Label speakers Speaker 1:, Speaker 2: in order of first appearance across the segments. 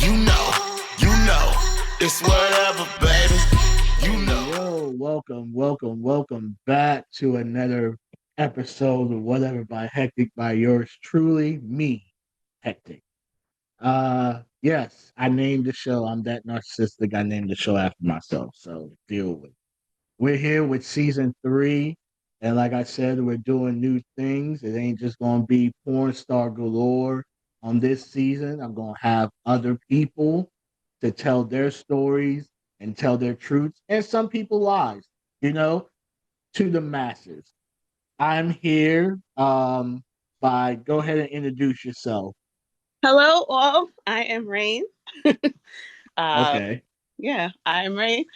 Speaker 1: You know, it's whatever, baby. You know.
Speaker 2: Yo, welcome back to another episode of Whatever by Hectic by yours truly, me, Hectic. Yes, I named the show. I'm that narcissistic. I named the show after myself, so deal with it. We're here with season 3, and like I said, we're doing new things. It ain't just gonna be porn star galore on this season. I'm gonna have other people to tell their stories and tell their truths, and some people lies, you know, to the masses. I'm here. By go ahead and introduce yourself.
Speaker 3: Hello, all. I am Rain. uh,
Speaker 2: Okay.
Speaker 3: yeah, I am Rain.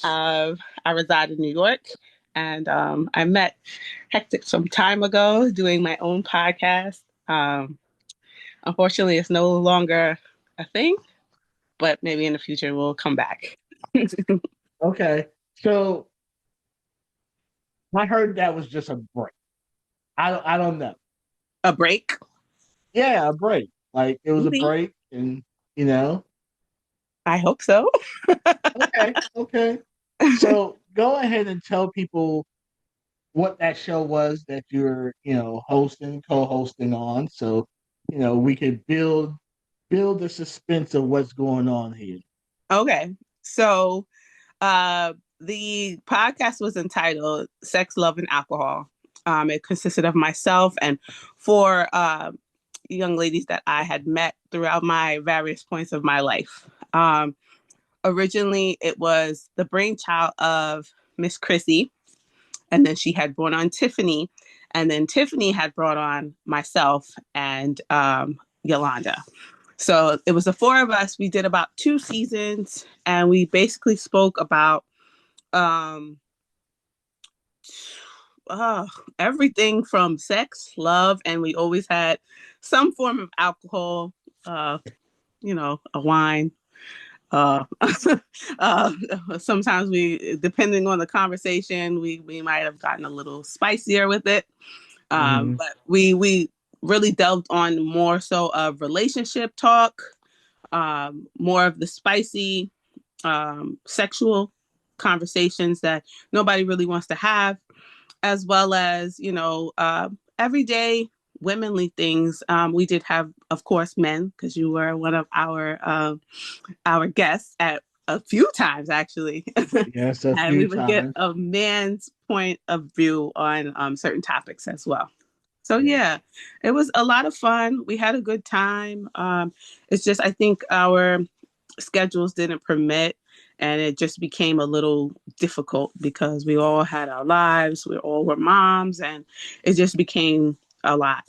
Speaker 3: I reside in New York, and I met Hektek some time ago doing my own podcast. Unfortunately, it's no longer a thing, but maybe in the future we'll come back.
Speaker 2: Okay. So I heard that was just a break. I don't know.
Speaker 3: A break?
Speaker 2: Yeah, a break. Like it was a
Speaker 3: Maybe.
Speaker 2: break, and you know.
Speaker 3: I hope so.
Speaker 2: Okay. So go ahead and tell people what that show was that you're, hosting, co-hosting on, so we could build the suspense of what's going on here.
Speaker 3: Okay. So the podcast was entitled Sex, Love, and Alcohol. It consisted of myself and four young ladies that I had met throughout my various points of my life. Originally, it was the brainchild of Miss Chrissy, and then she had brought on Tiffany, and then Tiffany had brought on myself and Yolanda. So it was the four of us. We did about 2 seasons, and we basically spoke about um, uh, everything from sex, love, and we always had some form of alcohol, uh, a wine. Uh, uh, Sometimes depending on the conversation, we might have gotten a little spicier with it.
Speaker 2: Hmm.
Speaker 3: But we really delved on more so of relationship talk, more of the spicy sexual conversations that nobody really wants to have, as well as everyday womanly things. We did have, of course, men, because you were one of our guests at a few times actually,
Speaker 2: Yes, a
Speaker 3: and
Speaker 2: few
Speaker 3: we would get
Speaker 2: times.
Speaker 3: a man's point of view on certain topics as well. So
Speaker 2: Yeah.
Speaker 3: yeah, it was a lot of fun. We had a good time. It's just I think our schedules didn't permit, and it just became a little difficult because we all had our lives. We all were moms, and it just became a lot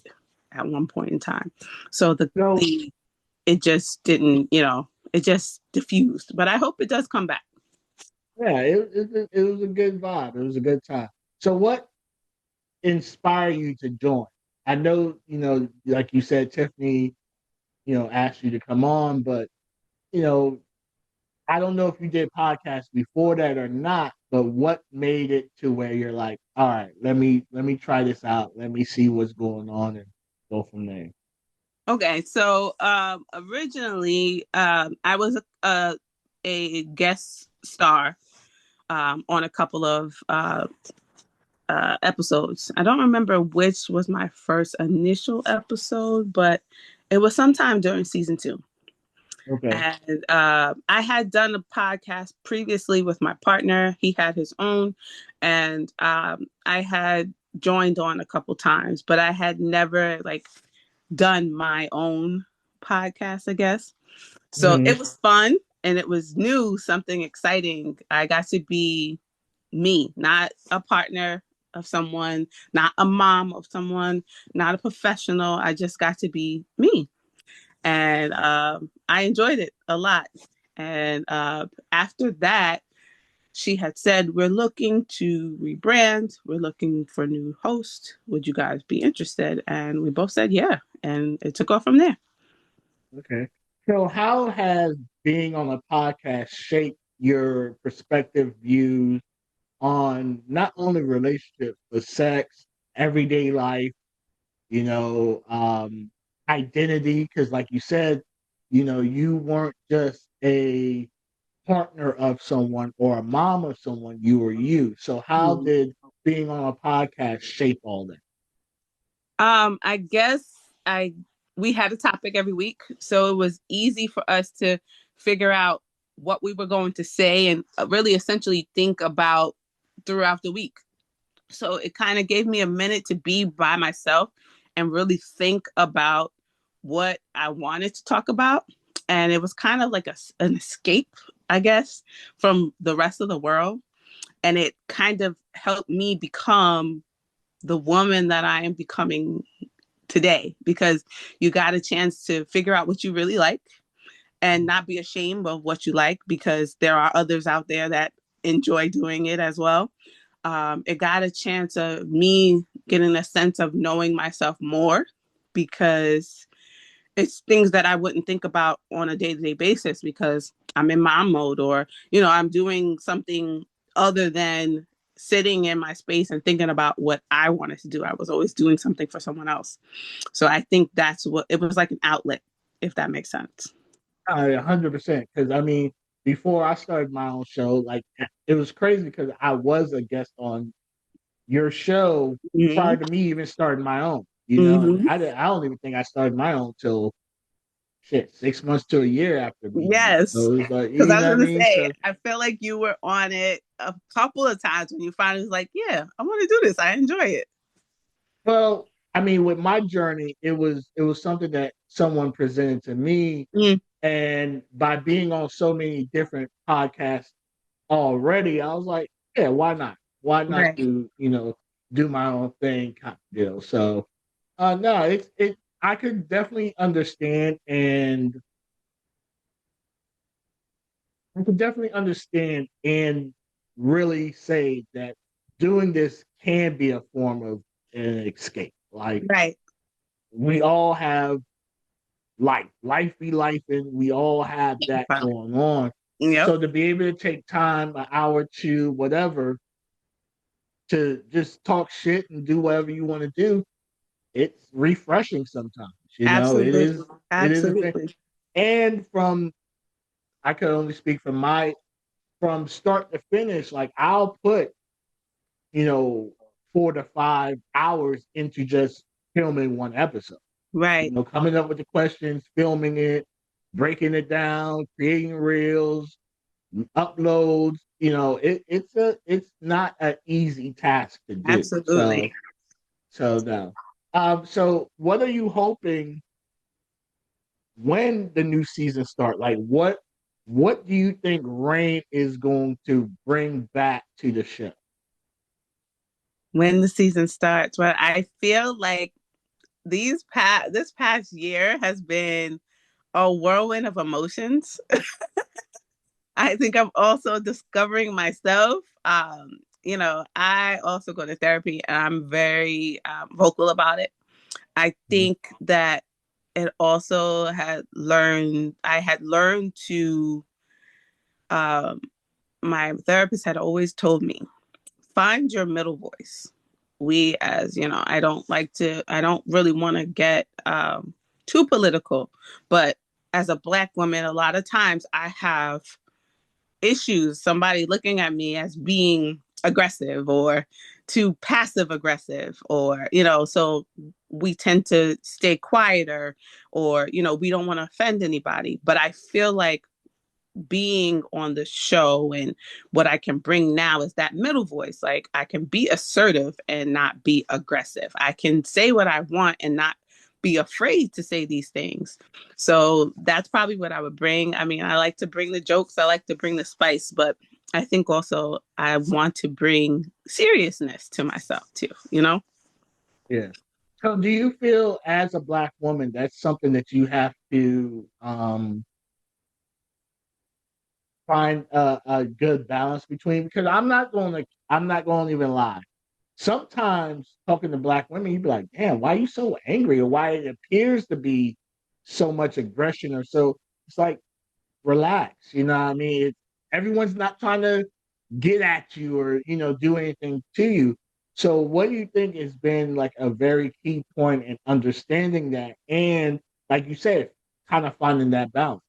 Speaker 3: at one point in time. So
Speaker 2: So
Speaker 3: the it just didn't, it just diffused. But I hope it does come back.
Speaker 2: yeah, it was a good vibe. It was a good time. So what inspired you to join? I know, like you said, Tiffany, asked you to come on, but you know, I don't know if you did podcasts before that or not, but what made it to where you're like, all right, let me try this out. Let me see what's going on and go from there.
Speaker 3: Okay, so originally I was a guest star on a couple of episodes. I don't remember which was my first initial episode, but it was sometime during season 2.
Speaker 2: Okay.
Speaker 3: And I had done a podcast previously with my partner. He had his own, and I had joined on a couple times, but I had never like done my own podcast, I guess. So
Speaker 2: Hmm.
Speaker 3: it was fun and it was new, something exciting. I got to be me, not a partner of someone, not a mom of someone, not a professional. I just got to be me. And I enjoyed it a lot. And after that, she had said, "We're looking to rebrand. We're looking for new hosts. Would you guys be interested?" And we both said, yeah. And it took off from there.
Speaker 2: Okay. So how has being on a podcast shaped your perspective views on not only relationships but sex, everyday life, you know, um, identity? Because like you said, you weren't just a partner of someone or a mom of someone, you were you. So how
Speaker 3: Mhm.
Speaker 2: did being on a podcast shape all that?
Speaker 3: I guess I we had a topic every week, so it was easy for us to figure out what we were going to say and really essentially think about throughout the week. So it kind of gave me a minute to be by myself and really think about what I wanted to talk about. And it was kind of like an escape, I guess, from the rest of the world. And it kind of helped me become the woman that I am becoming today because you got a chance to figure out what you really like and not be ashamed of what you like because there are others out there that enjoy doing it as well. It got a chance of me getting a sense of knowing myself more because it's things that I wouldn't think about on a day-to-day basis because I'm in mom mode or, I'm doing something other than sitting in my space and thinking about what I wanted to do. I was always doing something for someone else. So I think that's what it was like an outlet, if that makes sense.
Speaker 2: 100%. Because I mean, before I started my own show, like it was crazy because I was a guest on your show
Speaker 3: Mm-hmm.
Speaker 2: prior to me even starting my own. And
Speaker 3: Mm-hmm.
Speaker 2: I don't even think I started my own till shit 6 months to a year after being on it.
Speaker 3: Yes.
Speaker 2: So it was like,
Speaker 3: Because
Speaker 2: you
Speaker 3: I
Speaker 2: know
Speaker 3: was
Speaker 2: what I
Speaker 3: going to
Speaker 2: mean?
Speaker 3: say,
Speaker 2: So
Speaker 3: I feel like you were on it a couple of times when you finally was like, yeah, I want to do this. I enjoy it.
Speaker 2: well, I mean, with my journey, it was something that someone presented to me,
Speaker 3: Mm,
Speaker 2: and by being on so many different podcasts already, I was like, yeah, why not? Why not
Speaker 3: right.
Speaker 2: do my own thing kind of deal? So no, it I could definitely understand and I could definitely understand and really say that doing this can be a form of an escape. Like
Speaker 3: Right.
Speaker 2: we all have life be life, and we all have that
Speaker 3: Wow.
Speaker 2: going on.
Speaker 3: Yep.
Speaker 2: So to be able to take time, an hour, two, whatever, to just talk shit and do whatever you want to do, it's refreshing sometimes. It
Speaker 3: Absolutely.
Speaker 2: is a thing.
Speaker 3: Absolutely.
Speaker 2: And I could only speak from start to finish, like I'll put, you know, 4 to 5 hours into just filming one episode.
Speaker 3: Right.
Speaker 2: Coming up with the questions, filming it, breaking it down, creating reels, uploads. It's not an easy task to do.
Speaker 3: Absolutely.
Speaker 2: So no. So what are you hoping when the new season start? Like what do you think Rain is going to bring back to the show?
Speaker 3: When the season starts, well, I feel like this past year has been a whirlwind of emotions. I think I'm also discovering myself. I also go to therapy and I'm very vocal about it. I think that it also I had learned to, um, my therapist had always told me, find your middle voice. I don't really want to get too political, but as a Black woman, a lot of times I have issues somebody looking at me as being aggressive or too passive aggressive or so we tend to stay quieter or we don't want to offend anybody, but I feel like being on the show and what I can bring now is that middle voice. Like I can be assertive and not be aggressive. I can say what I want and not be afraid to say these things. So that's probably what I would bring. I mean, I like to bring the jokes, I like to bring the spice, but I think also I want to bring seriousness to myself too.
Speaker 2: Yeah. So do you feel as a Black woman that's something that you have to find a good balance between? Because I'm not going to even lie. Sometimes talking to Black women, you'd be like, damn, why are you so angry? Or why it appears to be so much aggression or so. It's like, relax. You know what I mean? Everyone's not trying to get at you or, do anything to you. So what do you think has been like a very key point in understanding that? And like you said, kind of finding that balance.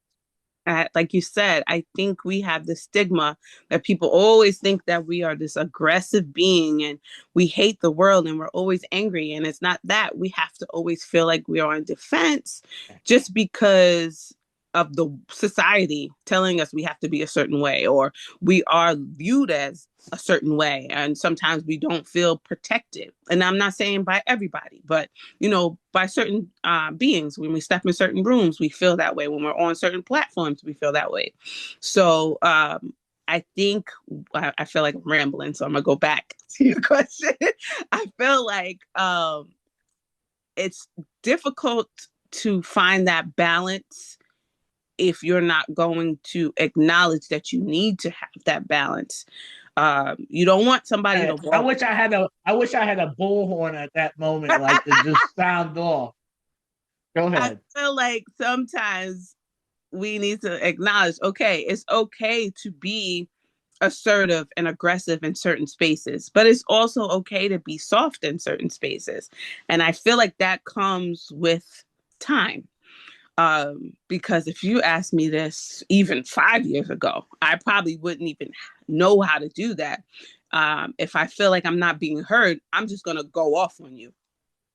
Speaker 3: Like you said, I think we have the stigma that people always think that we are this aggressive being and we hate the world and we're always angry. And it's not that. We have to always feel like we are on defense just because of the society telling us we have to be a certain way or we are viewed as a certain way. And sometimes we don't feel protected. And I'm not saying by everybody, but by certain beings. When we step in certain rooms, we feel that way. When we're on certain platforms, we feel that way. So I think I feel like I'm rambling, so I'm gonna go back to your question. I feel like it's difficult to find that balance if you're not going to acknowledge that you need to have that balance. You don't want somebody to
Speaker 2: I
Speaker 3: walk.
Speaker 2: wish I had a bullhorn at that moment, like to just sound off. Go
Speaker 3: I
Speaker 2: ahead.
Speaker 3: feel like sometimes we need to acknowledge, okay, it's okay to be assertive and aggressive in certain spaces, but it's also okay to be soft in certain spaces. And I feel like that comes with time. Because if you asked me this even 5 years ago, I probably wouldn't even know how to do that. If I feel like I'm not being heard, I'm just going to go off on you.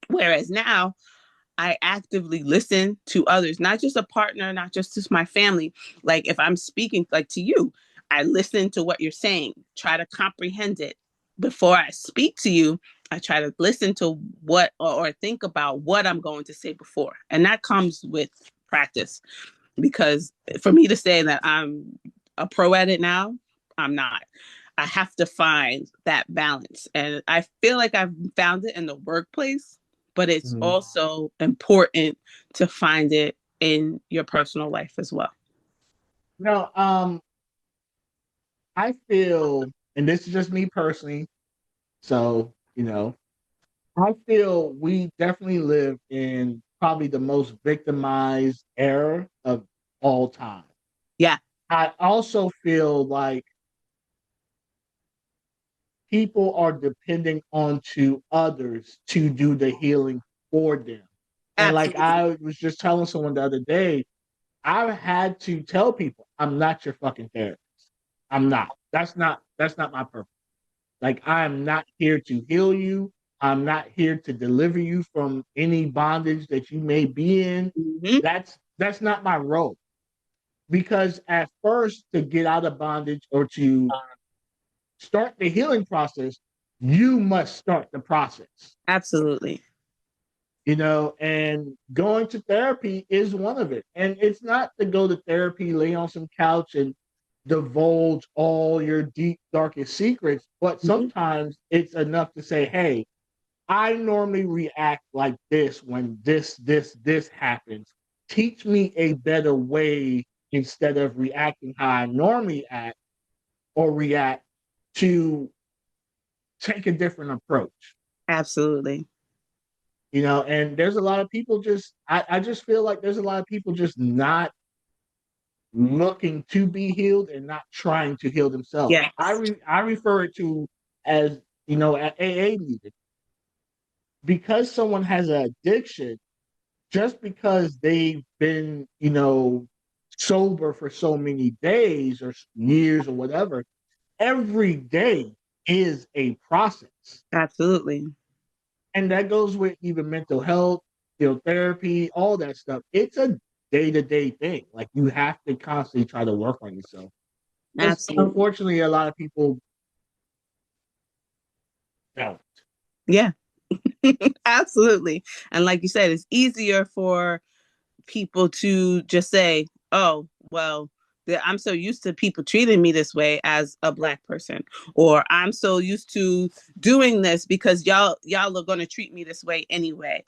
Speaker 3: Whereas now, I actively listen to others, not just a partner, not just to my family. Like if I'm speaking like to you, I listen to what you're saying, try to comprehend it. Before I speak to you, I try to listen to what or think about what I'm going to say before. And that comes with practice because for me to say that I'm a pro at it now, I'm not. I have to find that balance. And I feel like I've found it in the workplace, but it's also important to find it in your personal life as well.
Speaker 2: No, I feel, and this is just me personally, so I feel we definitely live in probably the most victimized era of all time.
Speaker 3: Yeah,
Speaker 2: I also feel like people are depending on to others to do the healing for them. And like
Speaker 3: absolutely.
Speaker 2: I was just telling someone the other day, I had to tell people, I'm not your fucking therapist. I'm not. That's not my purpose. Like I am not here to heal you. I'm not here to deliver you from any bondage that you may be in.
Speaker 3: Mm-hmm.
Speaker 2: That's not my role. Because at first, to get out of bondage or to start the healing process, you must start the process.
Speaker 3: Absolutely.
Speaker 2: And going to therapy is one of it. And it's not to go to therapy, lay on some couch and divulge all your deep, darkest secrets, but
Speaker 3: Mm-hmm.
Speaker 2: sometimes it's enough to say, hey, I normally react like this when this happens. Teach me a better way instead of reacting how I normally act or react to take a different approach.
Speaker 3: Absolutely.
Speaker 2: And there's a lot of people I just feel like there's a lot of people just not looking to be healed and not trying to heal themselves.
Speaker 3: Yes.
Speaker 2: I refer it to as at AA meeting, because someone has an addiction, just because they've been sober for so many days or years or whatever, every day is a process.
Speaker 3: Absolutely.
Speaker 2: And that goes with even mental health, therapy, all that stuff. It's a day-to-day thing. Like you have to constantly try to work on yourself. Because
Speaker 3: Absolutely.
Speaker 2: unfortunately, a lot of people don't.
Speaker 3: Yeah. Absolutely. And like you said, it's easier for people to just say, oh, well, I'm so used to people treating me this way as a Black person, or I'm so used to doing this because y'all are going to treat me this way anyway.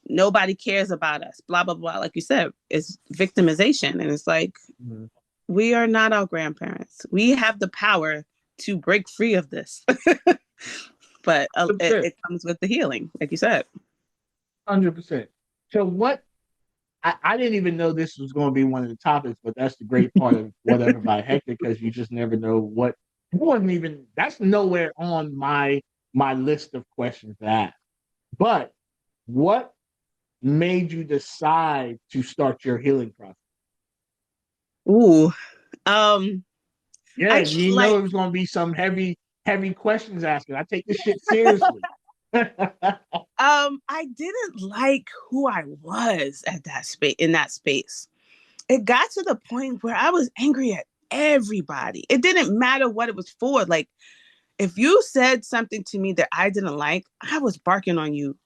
Speaker 3: Nobody cares about us, blah, blah, blah. Like you said, it's victimization. And it's like,
Speaker 2: Mhm.
Speaker 3: we are not our grandparents. We have the power to break free of this. But it comes with the healing, like you said.
Speaker 2: 100%. So what I didn't even know this was going to be one of the topics, but that's the great part of whatever by Hector, because you just never know what. It wasn't even, that's nowhere on my list of questions to ask. But what made you decide to start your healing process?
Speaker 3: Ooh. Um,
Speaker 2: Yeah,
Speaker 3: I didn't
Speaker 2: you know
Speaker 3: like
Speaker 2: it was gonna be some heavy questions asking. I take this shit seriously.
Speaker 3: I didn't like who I was at that space in that space. It got to the point where I was angry at everybody. It didn't matter what it was for. Like if you said something to me that I didn't like, I was barking on you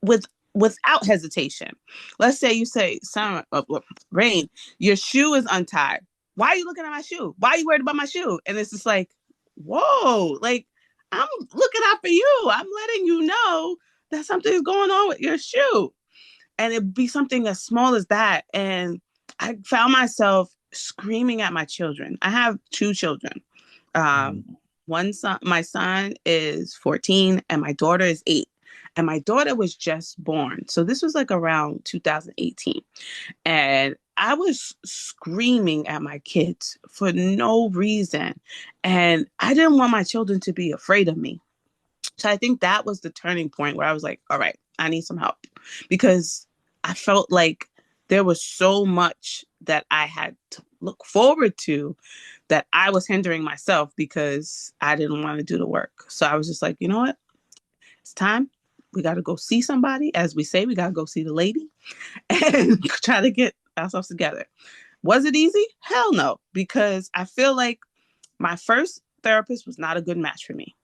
Speaker 3: with without hesitation. Let's say you say, "Son, Rain, your shoe is untied. Why are you looking at my shoe? Why are you worried about my shoe?" And it's just like, whoa, like I'm looking out for you. I'm letting you know that something's going on with your shoe. And it'd be something as small as that. And I found myself screaming at my children. I have two children. Um, one son, my son is 14 and my daughter is 8. And my daughter was just born. So this was like around 2018. And I was screaming at my kids for no reason. And I didn't want my children to be afraid of me. So I think that was the turning point where I was like, all right, I need some help because I felt like there was so much that I had to look forward to that I was hindering myself because I didn't want to do the work. So I was just like, you know what? It's time. We got to go see somebody. As we say, we got to go see the lady and try to get ourselves together. Was it easy? Hell no, because I feel like my first therapist was not a good match for me.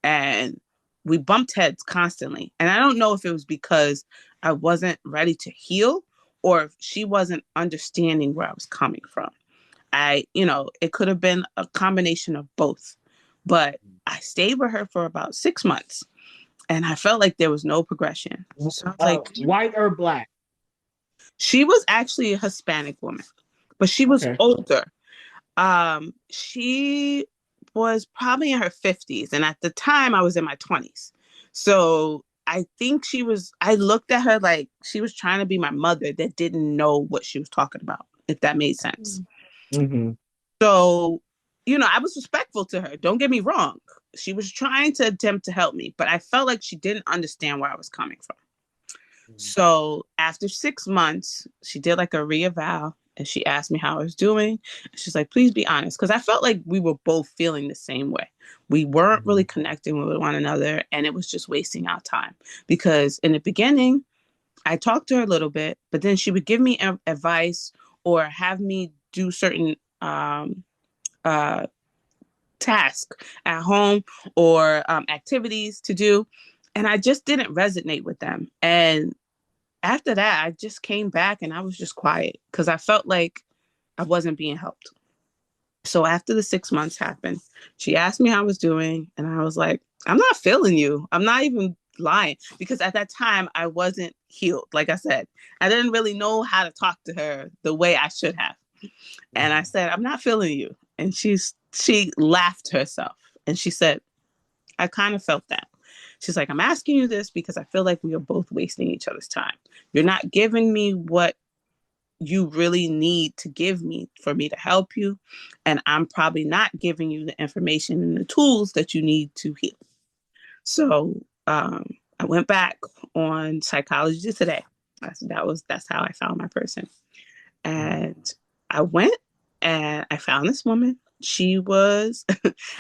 Speaker 3: And we bumped heads constantly. And I don't know if it was because I wasn't ready to heal or if she wasn't understanding where I was coming from. It could have been a combination of both. But I stayed with her for about 6 months and I felt like there was no progression. So I was like,
Speaker 2: White or black?
Speaker 3: she was actually a Hispanic woman, but she was
Speaker 2: Okay.
Speaker 3: older. She was probably in her 50s. And at the time, I was in my 20s. So I think I looked at her like she was trying to be my mother that didn't know what she was talking about, if that made sense.
Speaker 2: Mm-hmm.
Speaker 3: So, I was respectful to her. Don't get me wrong. She was trying to attempt to help me, but I felt like she didn't understand where I was coming from. So after 6 months, she did like a reeval and she asked me how I was doing. And she's like, please be honest. Because I felt like we were both feeling the same way. We weren't really connecting with one another and it was just wasting our time. Because in the beginning, I talked to her a little bit, but then she would give me advice or have me do certain uh, tasks at home or activities to do. And I just didn't resonate with them. And after that, I just came back and I was just quiet because I felt like I wasn't being helped. So after the 6 months happened, she asked me how I was doing. And I was like, I'm not feeling you. I'm not even lying because at that time I wasn't healed. Like I said, I didn't really know how to talk to her the way I should have. And I said, I'm not feeling you. And she laughed herself and she said, I kind of felt that. She's like, I'm asking you this because I feel like we are both wasting each other's time. You're not giving me what you really need to give me for me to help you. And I'm probably not giving you the information and the tools that you need to heal. So I went back on Psychology Today. That's how I found my person. And I went and I found this woman. She was,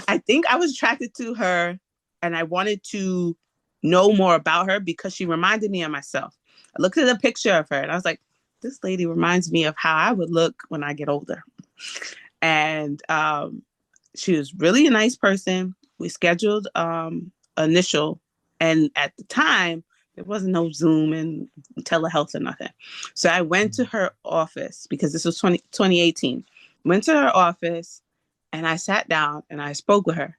Speaker 3: I think I was attracted to her and I wanted to know more about her because she reminded me of myself. I looked at a picture of her and I was like, this lady reminds me of how I would look when I get older. And she was really a nice person. We scheduled initial, and at the time, there wasn't no Zoom and telehealth or nothing. So I went to her office because this was 2018. Went to her office and I sat down and I spoke with her.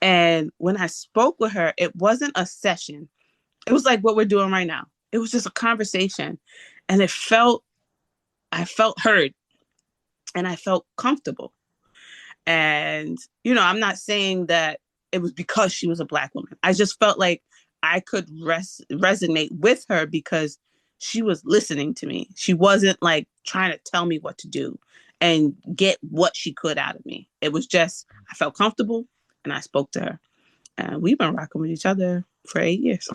Speaker 3: And when I spoke with her, it wasn't a session. It was like what we're doing right now. It was just a conversation. And I felt heard and I felt comfortable. And, I'm not saying that it was because she was a Black woman. I just felt like I could resonate with her because she was listening to me. She wasn't like trying to tell me what to do and get what she could out of me. It was just, I felt comfortable and I spoke to her. And we've been rocking with each other for 8 years,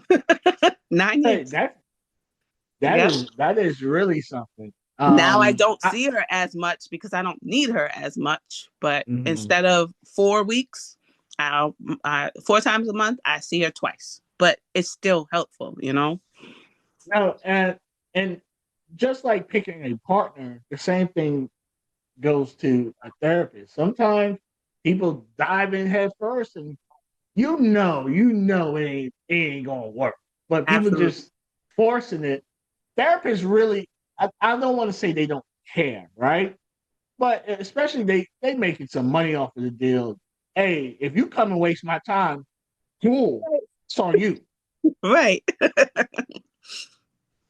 Speaker 3: 9
Speaker 2: Hey,
Speaker 3: years. Yep.
Speaker 2: that is really something.
Speaker 3: Now I don't
Speaker 2: I,
Speaker 3: see her as much because I don't need her as much. But
Speaker 2: mhm.
Speaker 3: instead of 4 weeks, I'll 4 times a month, I see her twice. But it's still helpful, you know?
Speaker 2: No, and just like picking a partner, the same thing goes to a therapist. Sometimes people dive in head first, and it ain't gonna work. But people
Speaker 3: Absolutely.
Speaker 2: just forcing it. Therapists really, I don't want to say they don't care, right? But especially they making some money off of the deal. Hey, if you come and waste my time, cool, it's on you.
Speaker 3: Right.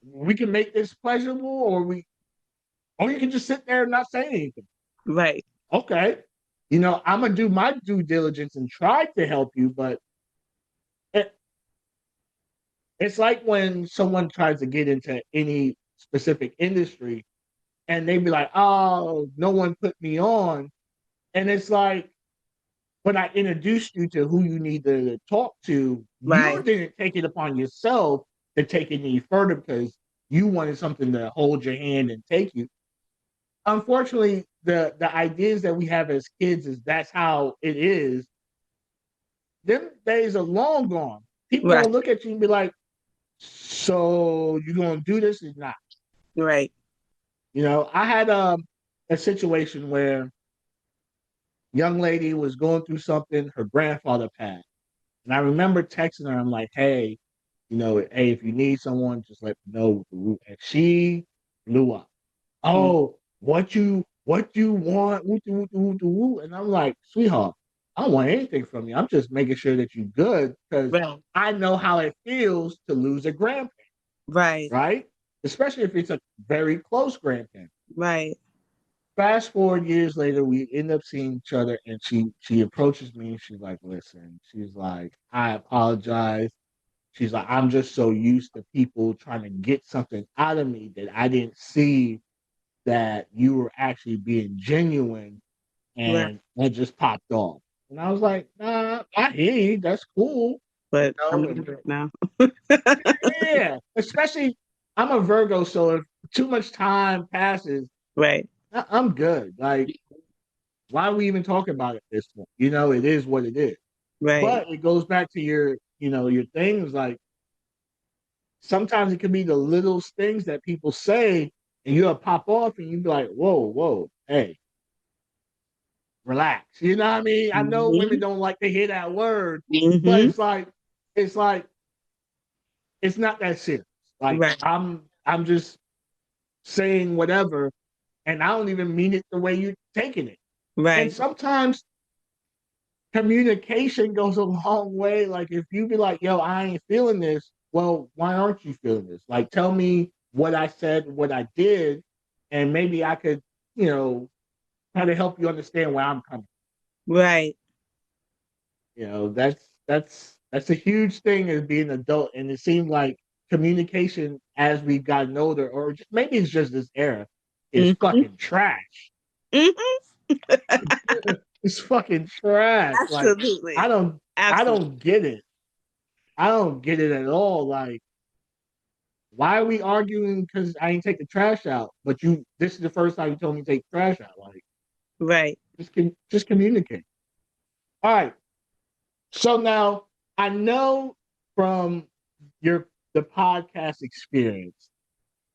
Speaker 2: We can make this pleasurable, or you can just sit there and not say anything.
Speaker 3: Right.
Speaker 2: Okay, I'm gonna do my due diligence and try to help you, but it, it's like when someone tries to get into any specific industry and they be like, "Oh, no one put me on," and it's like, but I introduced you to who you need to talk to. You
Speaker 3: Right.
Speaker 2: didn't take it upon yourself to take it any further because you wanted something to hold your hand and take you. Unfortunately, the ideas that we have as kids is that's how it is. Them days are long gone. People
Speaker 3: Right.
Speaker 2: gonna look at you and be like, "So you gonna do this or not?"
Speaker 3: Right.
Speaker 2: I had a situation where young lady was going through something. Her grandfather passed, and I remember texting her. I'm like, "Hey, hey, if you need someone, just let me know." And she blew up.
Speaker 3: Mm.
Speaker 2: Oh, what you want? Woo, woo, woo, woo, woo. And I'm like, sweetheart, I don't want anything from you. I'm just making sure that you're good because
Speaker 3: Right.
Speaker 2: I know how it feels to lose a grandparent,
Speaker 3: Right.
Speaker 2: right? Especially if it's a very close grandparent.
Speaker 3: Right.
Speaker 2: Fast forward years later, we end up seeing each other, and she approaches me and she's like, "Listen," she's like, "I apologize." She's like, "I'm just so used to people trying to get something out of me that I didn't see that you were actually being genuine,
Speaker 3: Right.
Speaker 2: and that just popped off." And I was like, "Nah, I hear you. That's cool."
Speaker 3: But I'm
Speaker 2: And
Speaker 3: over it now.
Speaker 2: yeah, especially I'm a Virgo, so if too much time passes,
Speaker 3: Right.
Speaker 2: I'm good. Like, why are we even talking about it at this point? It is what it is.
Speaker 3: Right.
Speaker 2: But it goes back to your things. Like, sometimes it can be the littlest things that people say, and you'll pop off, and you be like, "Whoa, whoa, hey, relax." You know what I mean? I know women
Speaker 3: Hmm.
Speaker 2: don't like to hear that word, but
Speaker 3: Hmm.
Speaker 2: it's like it's not that serious. Like,
Speaker 3: Right.
Speaker 2: I'm just saying whatever, and I don't even mean it the way you're taking it. And
Speaker 3: Right.
Speaker 2: sometimes communication goes a long way. Like, if you be like, "Yo, I ain't feeling this," well, why aren't you feeling this? Like, tell me what I said, what I did, and maybe I could, you know, try to help you understand where I'm coming.
Speaker 3: Right.
Speaker 2: That's a huge thing as being an adult, and it seemed like communication as we've gotten older, or maybe it's just this era, is
Speaker 3: Hmm.
Speaker 2: fucking trash.
Speaker 3: Hmm.
Speaker 2: It's fucking trash. Like, I
Speaker 3: Absolutely.
Speaker 2: don't, I
Speaker 3: Absolutely.
Speaker 2: don't get it. I don't get it at all. Like, why are we arguing because I ain't take the trash out? But this is the first time you told me to take trash out. Like,
Speaker 3: Right.
Speaker 2: just communicate. All right. So now I know from the podcast experience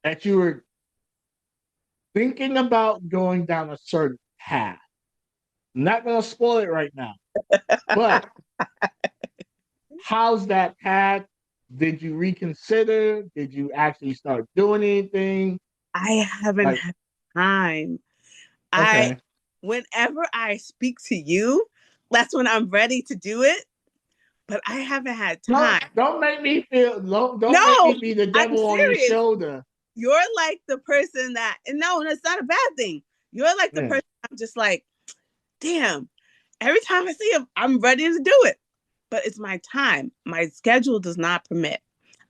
Speaker 2: that you were thinking about going down a certain path. I'm not going to spoil it right now, but how's that path? Did you reconsider? Did you actually start doing anything?
Speaker 3: I haven't
Speaker 2: Like,
Speaker 3: had time. I
Speaker 2: okay,
Speaker 3: Whenever I speak to you, that's when I'm ready to do it, but I haven't had
Speaker 2: don't
Speaker 3: time.
Speaker 2: don't make me feel don't make
Speaker 3: No,
Speaker 2: me be the
Speaker 3: I'm
Speaker 2: devil on your
Speaker 3: serious.
Speaker 2: shoulder.
Speaker 3: You're like the person that, and no, and it's not a bad thing. You're like the
Speaker 2: Yeah.
Speaker 3: person I'm just like, damn, every time I see him, I'm ready to do it. But it's my time. My schedule does not permit.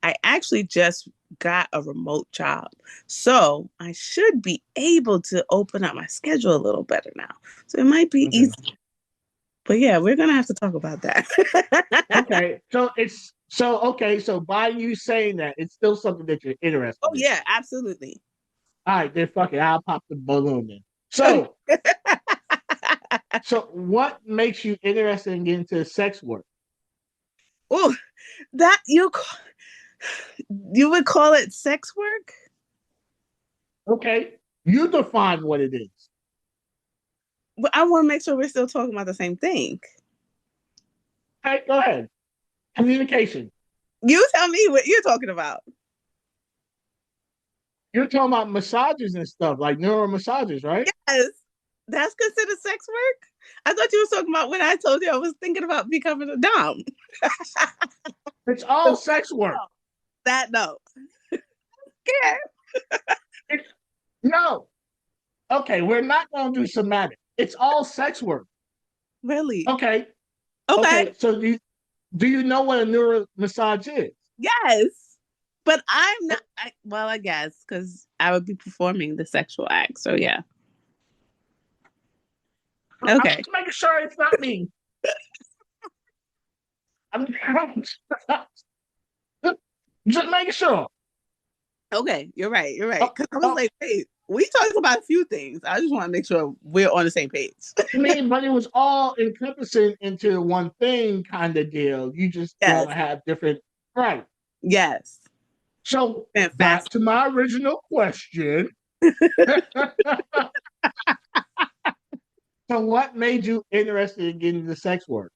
Speaker 3: I actually just got a remote job. So I should be able to open up my schedule a little better now. So it might be easy.
Speaker 2: Okay.
Speaker 3: But yeah, we're gonna have to talk about that.
Speaker 2: Okay. So okay, so by you saying that, it's still something that you're
Speaker 3: Oh
Speaker 2: interested in.
Speaker 3: yeah, absolutely.
Speaker 2: All right, then fuck it. I'll pop the balloon then. So, so what makes you interested in getting into sex work?
Speaker 3: Oh, that you would call it sex work?
Speaker 2: Okay, you define what it is.
Speaker 3: But I want to make sure we're still talking about the same thing.
Speaker 2: Hey, go ahead. Communication.
Speaker 3: You tell me what you're talking about.
Speaker 2: You're talking about massages and stuff, like neuro massages, right?
Speaker 3: Yes, that's considered sex work. I thought you were talking about when I told you I was thinking about becoming a dom.
Speaker 2: It's all sex work.
Speaker 3: That no. Yeah.
Speaker 2: It's, no. Okay, we're not going to do somatic. It's all sex work.
Speaker 3: Really?
Speaker 2: Okay.
Speaker 3: Okay.
Speaker 2: Okay. So do you know what a neuro massage is?
Speaker 3: Yes. But I'm not. Well, I guess because I would be performing the sexual act. So yeah.
Speaker 2: I'm
Speaker 3: Okay.
Speaker 2: just making sure it's not me. I'm just making sure.
Speaker 3: Okay. You're right. You're right.
Speaker 2: Oh,
Speaker 3: Because I was
Speaker 2: oh,
Speaker 3: like, wait, we talked about a few things. I just want to make sure we're on the same page.
Speaker 2: I mean, but it was all encompassing into one thing kind of deal. You just
Speaker 3: Yes.
Speaker 2: gonna have different, right?
Speaker 3: Yes.
Speaker 2: So
Speaker 3: And
Speaker 2: back
Speaker 3: fast.
Speaker 2: to my original question. So what made you interested in getting into sex work?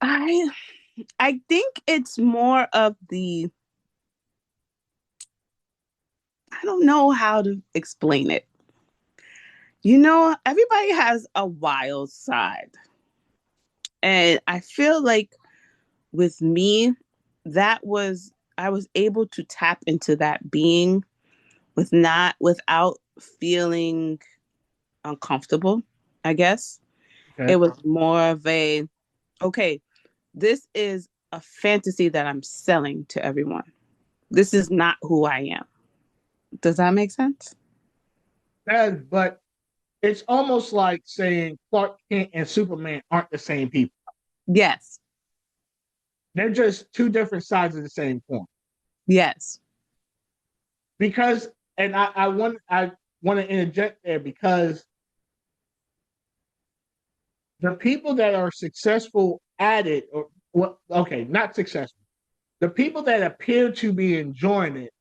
Speaker 3: I I think it's more of the I don't know how to explain it. You know, everybody has a wild side. And I feel like with me, I was able to tap into that being without feeling uncomfortable, I guess. It
Speaker 2: Okay.
Speaker 3: was more of a, okay, this is a fantasy that I'm selling to everyone. This is not who I am. Does that make sense?
Speaker 2: But it's almost like saying Clark Kent and Superman aren't the same people.
Speaker 3: Yes.
Speaker 2: They're just two different sides of the same coin.
Speaker 3: Yes.
Speaker 2: Because, and I want to interject there because the people that are successful at it, or well, okay, not successful. The people that appear to be enjoying it,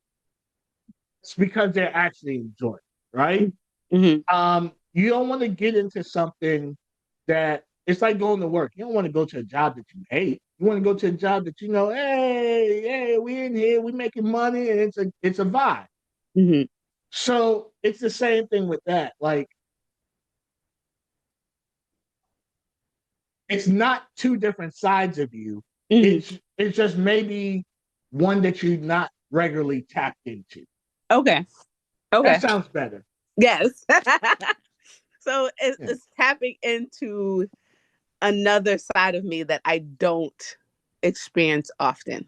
Speaker 2: it's because they're actually enjoying it, right?
Speaker 3: Mm-hmm.
Speaker 2: You don't want to get into something that it's like going to work. You don't want to go to a job that you hate. You want to go to a job that you know, hey, we in here, we making money, and it's a vibe.
Speaker 3: Mm-hmm.
Speaker 2: So it's the same thing with that. Like it's not two different sides of you.
Speaker 3: Mm-hmm.
Speaker 2: It's just maybe one that you're not regularly tapped into.
Speaker 3: Okay.
Speaker 2: That
Speaker 3: Okay.
Speaker 2: sounds better.
Speaker 3: Yes. So
Speaker 2: Yeah.
Speaker 3: it's tapping into another side of me that I don't experience often.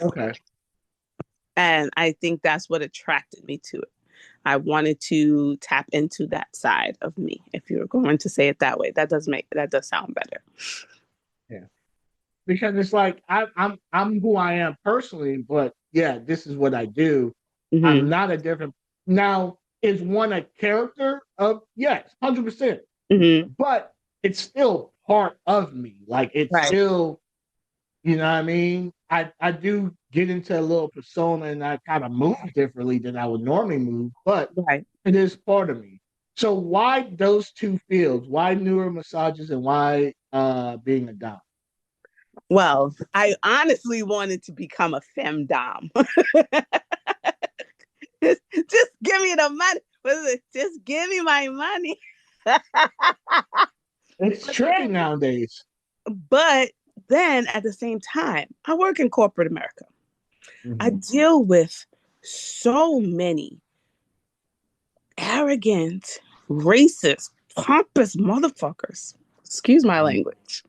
Speaker 2: Okay.
Speaker 3: And I think that's what attracted me to it. I wanted to tap into that side of me. If you're going to say it that way, that does sound better.
Speaker 2: Yeah. Because it's like I'm who I am personally, but yeah, this is what I do.
Speaker 3: Mm-hmm.
Speaker 2: I'm not a different now. Is one a character of yes, 100%.
Speaker 3: Mm-hmm.
Speaker 2: But it's still part of me. Like it's
Speaker 3: Right.
Speaker 2: still, you know what I mean? I do get into a little persona and I kind of move differently than I would normally move, but
Speaker 3: Right.
Speaker 2: it is part of me. So why those two fields? Why neuro massages and why being a dom?
Speaker 3: Well, I honestly wanted to become a femdom. Just give me the money. Just give me my money.
Speaker 2: It's tricky nowadays.
Speaker 3: But then at the same time, I work in corporate America. I
Speaker 2: Mm-hmm.
Speaker 3: deal with so many arrogant, racist, pompous motherfuckers. Excuse my language.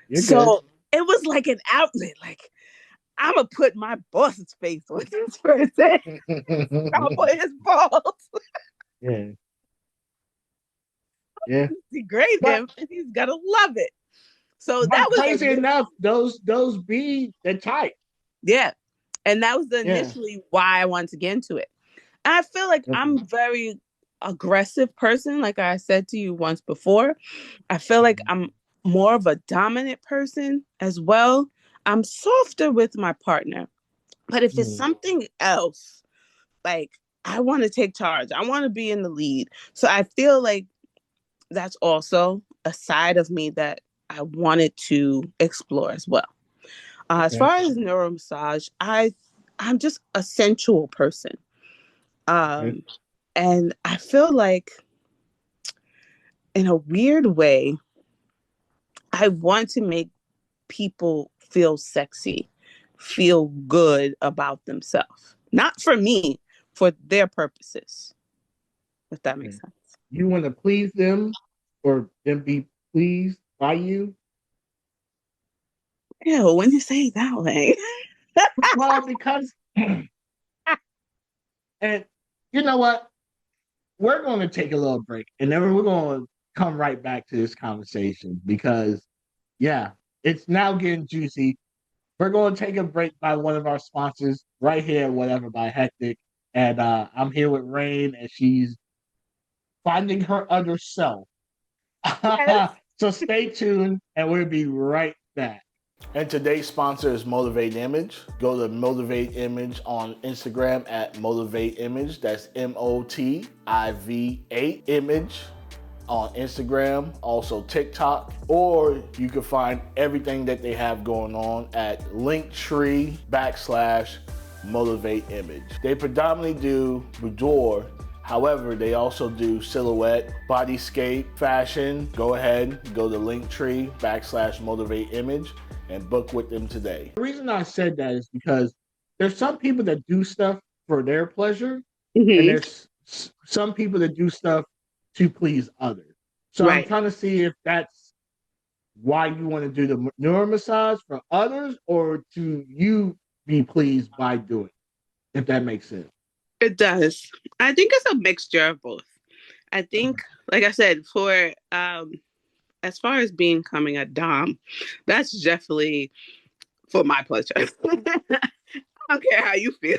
Speaker 2: You're good.
Speaker 3: So it was like an outlet. Like, I'm going to put my boss's face on this person. I'll put his balls.
Speaker 2: Yeah, yeah.
Speaker 3: Degrade
Speaker 2: But
Speaker 3: him, and he's going to love it. So
Speaker 2: But
Speaker 3: that was
Speaker 2: crazy enough, those be the type.
Speaker 3: yeah. And that was
Speaker 2: Yeah.
Speaker 3: initially why I wanted to get into it. And I feel like
Speaker 2: Okay.
Speaker 3: I'm very aggressive person, like I said to you once before. I feel like I'm more of a dominant person as well. I'm softer with my partner. But if it's
Speaker 2: Mm,
Speaker 3: something else, like I want to take charge, I want to be in the lead. So I feel like that's also a side of me that I wanted to explore as well. As
Speaker 2: okay.
Speaker 3: far as neuromassage, I'm just a sensual person,
Speaker 2: Okay.
Speaker 3: um, and I feel like in a weird way, I want to make people feel sexy, feel good about themselves. Not for me, for their purposes, if that makes
Speaker 2: Okay.
Speaker 3: sense.
Speaker 2: You want to please them or them be pleased by you?
Speaker 3: Ew, when you say it that way.
Speaker 2: Well, because and you know what? We're going to take a little break and then we're going to come right back to this conversation because, yeah, it's now getting juicy. We're going to take a break by one of our sponsors right here, whatever, by Hektek. And I'm here with Rain, and she's finding her other self.
Speaker 3: Yes.
Speaker 2: So stay tuned, and we'll be right back. And today's sponsor is Motivate Image. Go to Motivate Image on Instagram at Motivate Image. That's MOTIV8 Image on Instagram, also TikTok, or you can find everything that they have going on at Linktree/Motivate Image. They predominantly do boudoir. However, they also do silhouette, bodyscape, fashion. Go ahead, go to Linktree/Motivate Image and book with them today. The reason I said that is because there's some people that do stuff for their pleasure, and
Speaker 3: Hmm.
Speaker 2: there's some people that do stuff to please others. So I'm
Speaker 3: Right.
Speaker 2: trying to see if that's why you want to do the neuro massage for others or to you be pleased by doing it, if that makes sense.
Speaker 3: It does. I think it's a mixture of both. I think, like I said, for as far as becoming a dom, that's definitely for my pleasure. I don't care how you feel,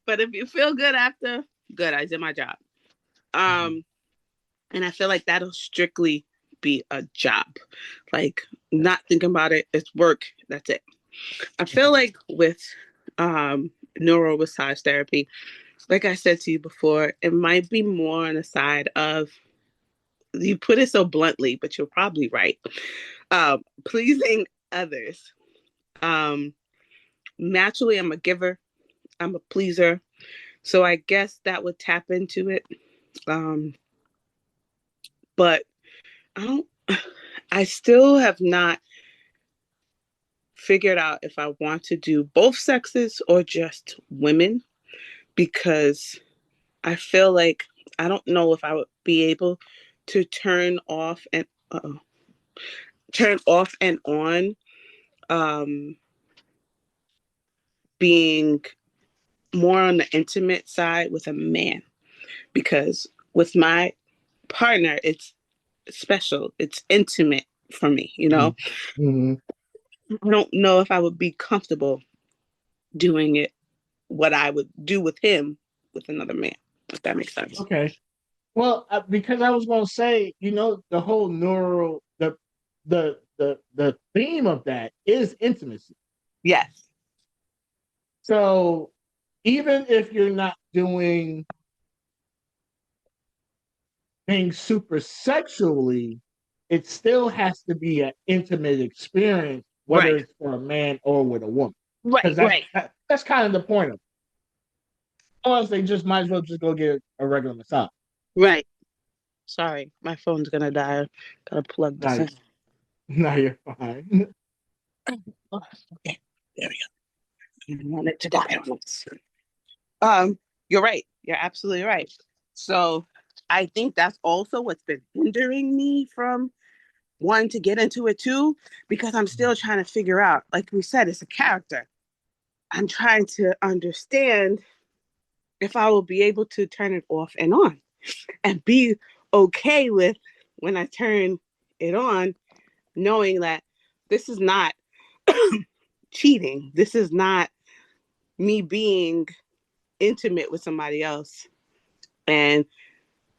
Speaker 3: but if you feel good after, good, I did my job.
Speaker 2: Mhm.
Speaker 3: Um, and I feel like that'll strictly be a job. Like not thinking about it, it's work. That's it. I feel like with neuro massage therapy, like I said to you before, it might be more on the side of you put it so bluntly, but you're probably right. Pleasing others. Um, Naturally, I'm a giver. I'm a pleaser. So I guess that would tap into it. Um, but I don't. I still have not figured out if I want to do both sexes or just women because I feel like I don't know if I would be able to turn off and on um, being more on the intimate side with a man because with my partner it's special, it's intimate for me, you know.
Speaker 2: Mhm.
Speaker 3: I don't know if I would be comfortable doing it what I would do with him with another man, if that makes sense.
Speaker 2: Okay. Well, because I was going to say, the whole neural, the theme of that is intimacy.
Speaker 3: Yes.
Speaker 2: So even if you're not doing things super sexually, it still has to be an intimate experience, whether
Speaker 3: Right.
Speaker 2: it's for a man or with a woman.
Speaker 3: Right.
Speaker 2: Because
Speaker 3: Right.
Speaker 2: that's kind of the point of it. Or else they just might as well just go get a regular massage.
Speaker 3: Right. Sorry, my phone's gonna die. Gotta plug this
Speaker 2: Now,
Speaker 3: in.
Speaker 2: now you're fine.
Speaker 3: Oh, okay, there we go. I didn't want it to die on us. Um, you're right. You're absolutely right. So I think that's also what's been hindering me from wanting to get into it too, because I'm still trying to figure out, like we said, it's a character. I'm trying to understand if I will be able to turn it off and on and be okay with when I turn it on, knowing that this is not cheating. This is not me being intimate with somebody else and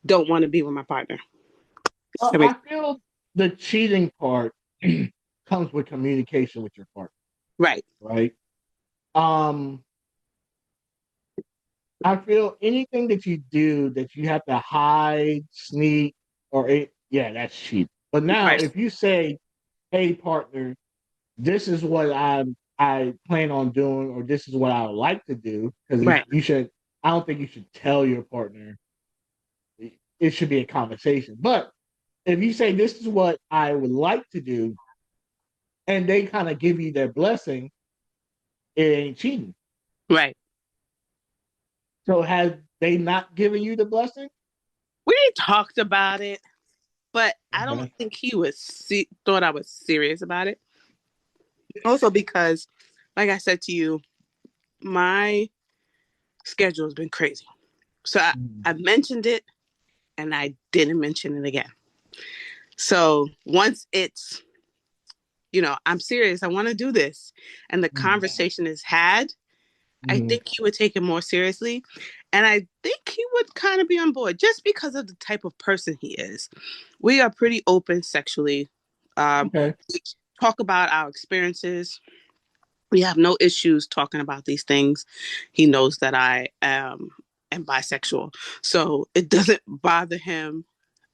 Speaker 3: don't want to be with my partner.
Speaker 2: I feel the cheating part comes with communication with your partner,
Speaker 3: Right.
Speaker 2: right? Um, I feel anything that you do that you have to hide, sneak, yeah, that's cheating. But now,
Speaker 3: Right.
Speaker 2: if you say, "Hey, partner, this is what I plan on doing, or this is what I would like to do," because
Speaker 3: Right.
Speaker 2: you should. I don't think you should tell your partner. It should be a conversation. But if you say, "This is what I would like to do," and they kind of give you their blessing, it ain't cheating.
Speaker 3: Right.
Speaker 2: So has they not given you the blessing?
Speaker 3: We talked about it, but I don't
Speaker 2: Okay.
Speaker 3: think he was thought I was serious about it. Also because, like I said to you, my schedule has been crazy. So I mentioned it and I didn't mention it again. So once it's, I'm serious, I want to do this, and the conversation is had, I think he would take it more seriously. And I think he would kind of be on board just because of the type of person he is. We are pretty open sexually.
Speaker 2: Okay.
Speaker 3: We talk about our experiences. We have no issues talking about these things. He knows that I am bisexual, so it doesn't bother him.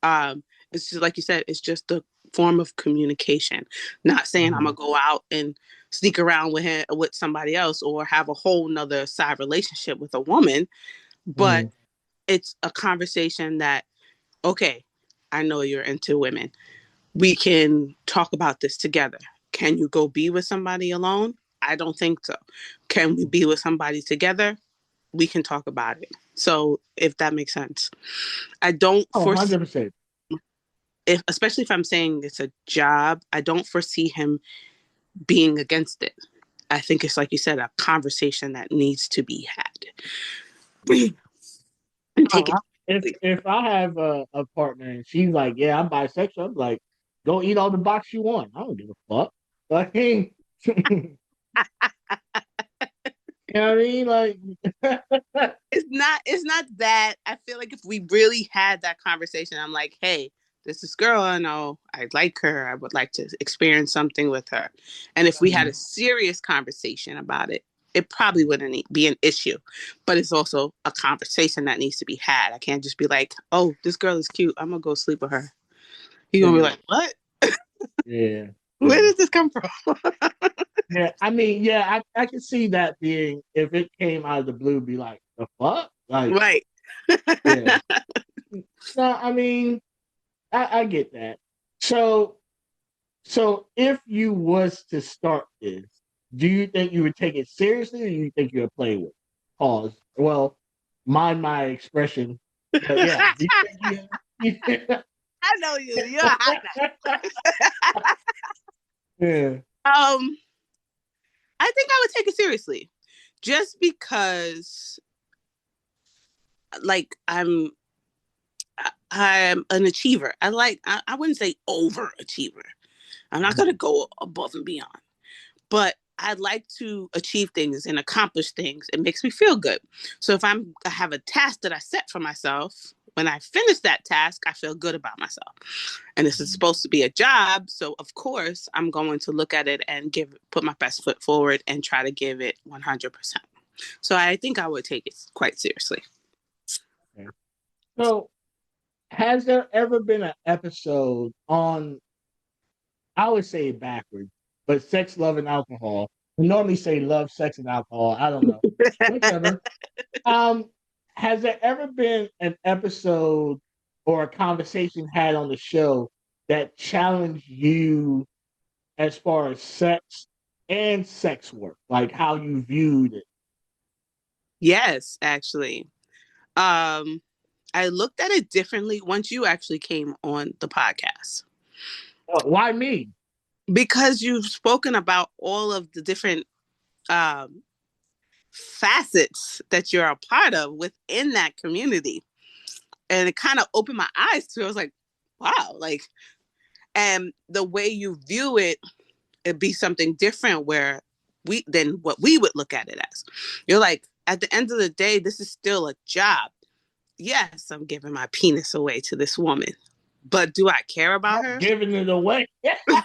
Speaker 3: It's just like you said, it's just a form of communication. Not saying I'm gonna go out and sneak around with him with somebody else or have a whole nother side relationship with a woman, but it's a conversation that, okay, I know you're into women. We can talk about this together. Can you go be with somebody alone? I don't think so. Can we be with somebody together? We can talk about it. So if that makes sense. I don't
Speaker 2: Oh,
Speaker 3: foresee
Speaker 2: 100%.
Speaker 3: especially if I'm saying it's a job, I don't foresee him being against it. I think it's like you said, a conversation that needs to be had. And take it.
Speaker 2: If I have a partner and she's like, "Yeah, I'm bisexual," I'm like, "Go eat all the box you want. I don't give a fuck." Like, you know what I mean? Like,
Speaker 3: It's not that. I feel like if we really had that conversation, I'm like, hey, this girl I know, I like her, I would like to experience something with her. And if we had a serious conversation about it, it probably wouldn't be an issue. But it's also a conversation that needs to be had. I can't just be like, oh, this girl is cute, I'm gonna go sleep with her. You're gonna be like, what?
Speaker 2: yeah,
Speaker 3: Where
Speaker 2: yeah,
Speaker 3: did this come from?
Speaker 2: yeah. I mean, yeah, I can see that being if it came out of the blue, be like, "The fuck?" Like,
Speaker 3: Right.
Speaker 2: yeah. No, I mean, I get that. So, so if you was to start this, do you think you would take it seriously, or do you think you would play with it? Pause. Well, mind my expression, but yeah, do you think you?
Speaker 3: I know you. You're a hot
Speaker 2: Yeah.
Speaker 3: I think I would take it seriously, just because, like, I'm an achiever. I wouldn't say overachiever. I'm not gonna go above and beyond, but I'd like to achieve things and accomplish things. It makes me feel good. So if I have a task that I set for myself, when I finish that task, I feel good about myself. And this is supposed to be a job, so of course I'm going to look at it and put my best foot forward and try to give it 100%. So I think I would take it quite seriously.
Speaker 2: Okay. So, has there ever been an episode on? I would say it backwards, but sex, love, and alcohol. We normally say love, sex, and alcohol. I don't know. Whichever. Um, has there ever been an episode or a conversation had on the show that challenged you as far as sex and sex work, like how you viewed it?
Speaker 3: Yes, actually. Um, I looked at it differently once you actually came on the podcast,
Speaker 2: Why me?
Speaker 3: because you've spoken about all of the different um, facets that you're a part of within that community. And it kind of opened my eyes to it. I was like, wow, like And the way you view it, it'd be something different than what we would look at it as. You're like, at the end of the day, this is still a job. Yes, I'm giving my penis away to this woman, but do I care about her?
Speaker 2: Giving it away.
Speaker 3: Essentially,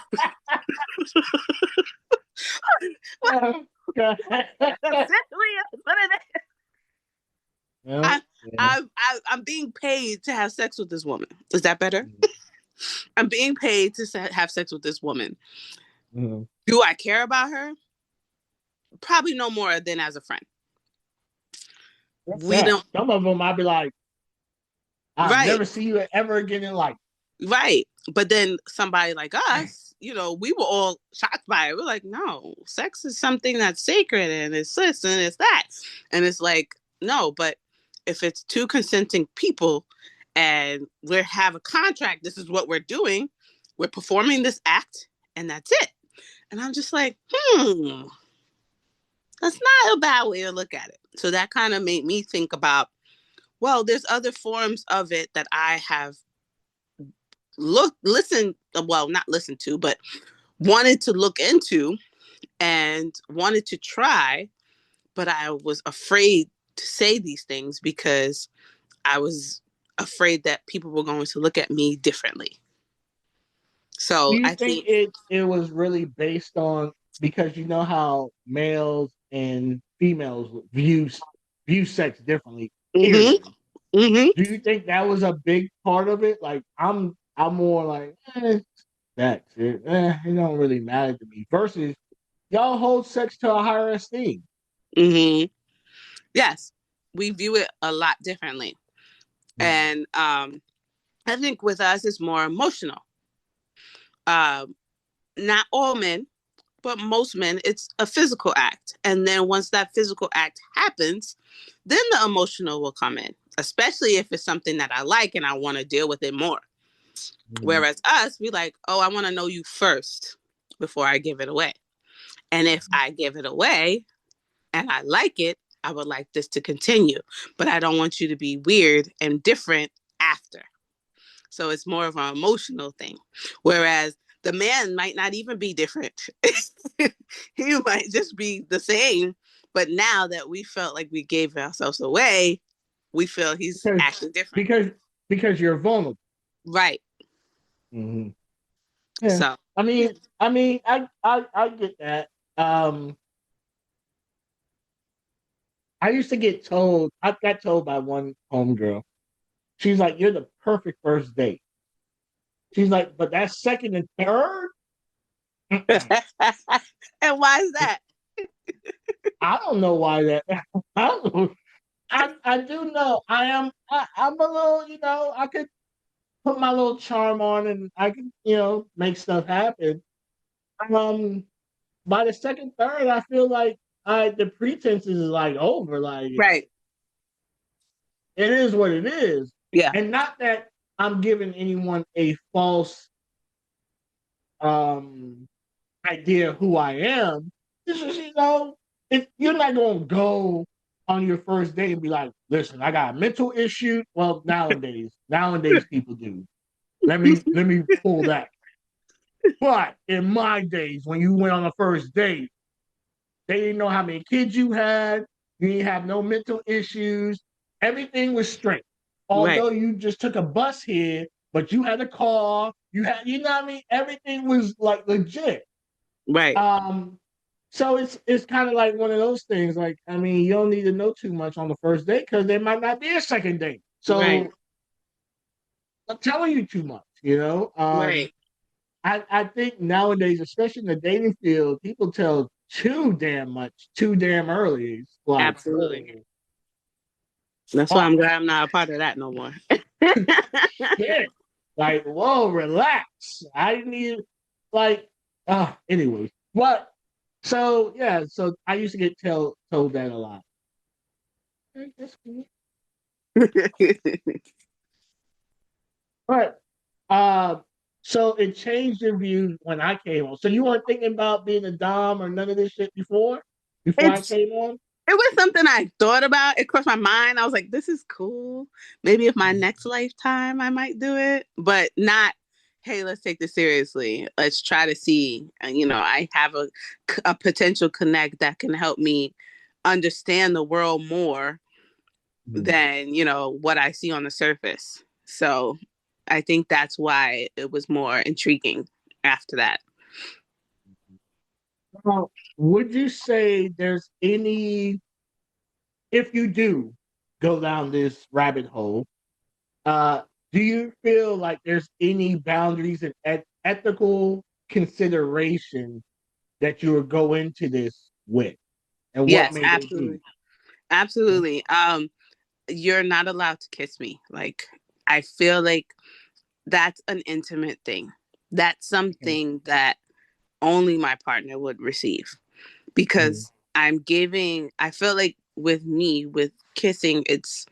Speaker 3: that's what it is.
Speaker 2: Yeah,
Speaker 3: I'm being paid to have sex with this woman. Is that better?
Speaker 2: Mm-hmm.
Speaker 3: I'm being paid to have sex with this woman.
Speaker 2: Mm-hmm.
Speaker 3: Do I care about her? Probably no more than as a friend. We don't.
Speaker 2: Some of them I'd be like, I'll
Speaker 3: Right.
Speaker 2: never see you ever again in life.
Speaker 3: Right. But then somebody like us, we were all shocked by it. We're like, no, sex is something that's sacred and it's this and it's that. And it's like, no, but if it's two consenting people and we have a contract, this is what we're doing. We're performing this act and that's it. And I'm just like, that's not a bad way to look at it. So that kind of made me think about, well, there's other forms of it that I have not listened to, but wanted to look into and wanted to try, but I was afraid to say these things because I was afraid that people were going to look at me differently. So
Speaker 2: Do you
Speaker 3: I
Speaker 2: think
Speaker 3: think
Speaker 2: it was really based on, because you know how males and females view sex differently, period.
Speaker 3: mm-hmm.
Speaker 2: Do you think that was a big part of it? Like I'm more like sex. It don't really matter to me. Versus y'all hold sex to a higher esteem.
Speaker 3: Mm-hmm. Yes, we view it a lot differently. And I think with us it's more emotional. Not all men, but most men, it's a physical act. And then once that physical act happens, then the emotional will come in, especially if it's something that I like and I want to deal with it more. Whereas us, we like, oh, I want to know you first before I give it away. And if I give it away and I like it, I would like this to continue. But I don't want you to be weird and different after. So it's more of an emotional thing. Whereas the man might not even be different. He might just be the same. But now that we felt like we gave ourselves away, we feel he's acting different.
Speaker 2: Because you're vulnerable.
Speaker 3: Right.
Speaker 2: Mm-hmm. Yeah.
Speaker 3: So
Speaker 2: I mean, I get that. I got told by one homegirl, she's like, you're the perfect first date. She's like, but that second and third?
Speaker 3: and why is that?
Speaker 2: I don't know why that. I don't know. I do know. I'm a little, I could put my little charm on and I can, make stuff happen. By the second, third, I feel like the pretenses is like over. Like
Speaker 3: Right.
Speaker 2: it is what it is.
Speaker 3: Yeah.
Speaker 2: And not that I'm giving anyone a false idea of who I am. This is, you're not gonna go on your first date and be like, listen, I got a mental issue. Well, nowadays people do. Let me pull that. But in my days, when you went on a first date, they didn't know how many kids you had. You didn't have no mental issues. Everything was straight.
Speaker 3: Right.
Speaker 2: Although you just took a bus here, but you had a car. You had, what I mean? Everything was like legit.
Speaker 3: Right.
Speaker 2: So it's kind of like one of those things. Like, I mean, you don't need to know too much on the first date because there might not be a second date. So
Speaker 3: right.
Speaker 2: I'm telling you too much,
Speaker 3: Right.
Speaker 2: I think nowadays, especially in the dating field, people tell too damn much, too damn early. Like,
Speaker 3: absolutely. That's why I'm glad I'm not a part of that no more.
Speaker 2: Shit. Like, whoa, relax. I need, like, anyway. But, so I used to get told that a lot. But, so it changed your view when I came on. So you weren't thinking about being a dom or none of this shit before I came on?
Speaker 3: It was something I thought about. It crossed my mind. I was like, this is cool. Maybe if my next lifetime I might do it, but not, hey, let's take this seriously. Let's try to see, I have a potential connect that can help me understand the world more
Speaker 2: Mhm.
Speaker 3: than, what I see on the surface. So I think that's why it was more intriguing after that.
Speaker 2: Would you say there's any, if you do go down this rabbit hole, uh, do you feel like there's any boundaries and ethical consideration that you would go into this with, and what
Speaker 3: Yes,
Speaker 2: may they be?
Speaker 3: absolutely. Absolutely. You're not allowed to kiss me. Like, I feel like that's an intimate thing. That's
Speaker 2: Okay.
Speaker 3: something that only my partner would receive
Speaker 2: Mhm.
Speaker 3: because I feel like with me, with kissing, it's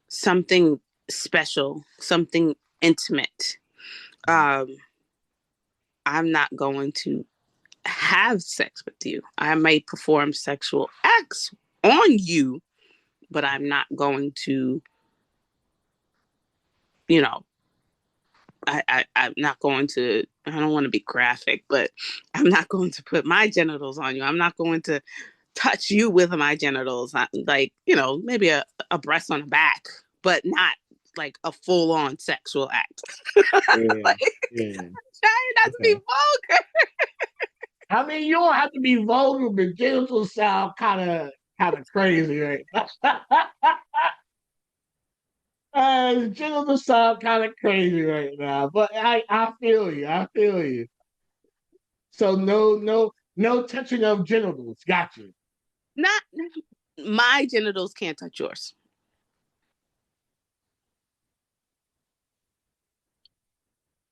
Speaker 3: something special, something intimate. Um, I'm not going to have sex with you. I may perform sexual acts on you, but I'm not going to, you know, I'm not going to, I don't want to be graphic, but I'm not going to put my genitals on you. I'm not going to touch you with my genitals. Like, maybe a breast on the back, but not like a full on sexual act.
Speaker 2: Yeah,
Speaker 3: Like,
Speaker 2: yeah.
Speaker 3: trying not to be
Speaker 2: Okay.
Speaker 3: vulgar.
Speaker 2: I mean, you don't have to be vulgar, but genitals sound kind of crazy, right? Genitals sound kind of crazy right now, but I feel you. I feel you. So no touching of genitals. Got you.
Speaker 3: Not my genitals can't touch yours.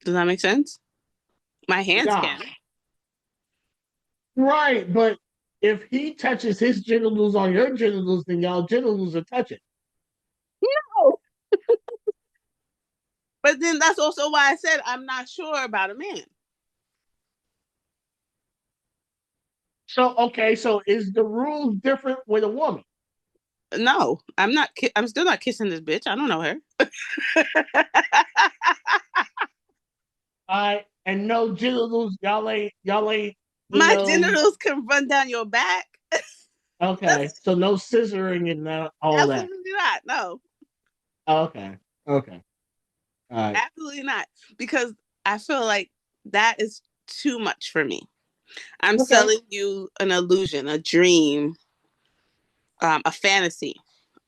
Speaker 3: Does that make sense? My hands
Speaker 2: Nah,
Speaker 3: can.
Speaker 2: right. But if he touches his genitals on your genitals, then y'all genitals are touching.
Speaker 3: No. But then that's also why I said I'm not sure about a man.
Speaker 2: So okay, so is the rules different with a woman?
Speaker 3: No, I'm not. I'm still not kissing this bitch. I don't know her.
Speaker 2: And no genitals, y'all ain't, you
Speaker 3: My
Speaker 2: know.
Speaker 3: genitals can run down your back.
Speaker 2: Okay,
Speaker 3: That's
Speaker 2: so no scissoring and all that.
Speaker 3: absolutely not. No,
Speaker 2: Okay, okay, all right.
Speaker 3: absolutely not. Because I feel like that is too much for me. I'm
Speaker 2: Okay.
Speaker 3: selling you an illusion, a dream, a fantasy.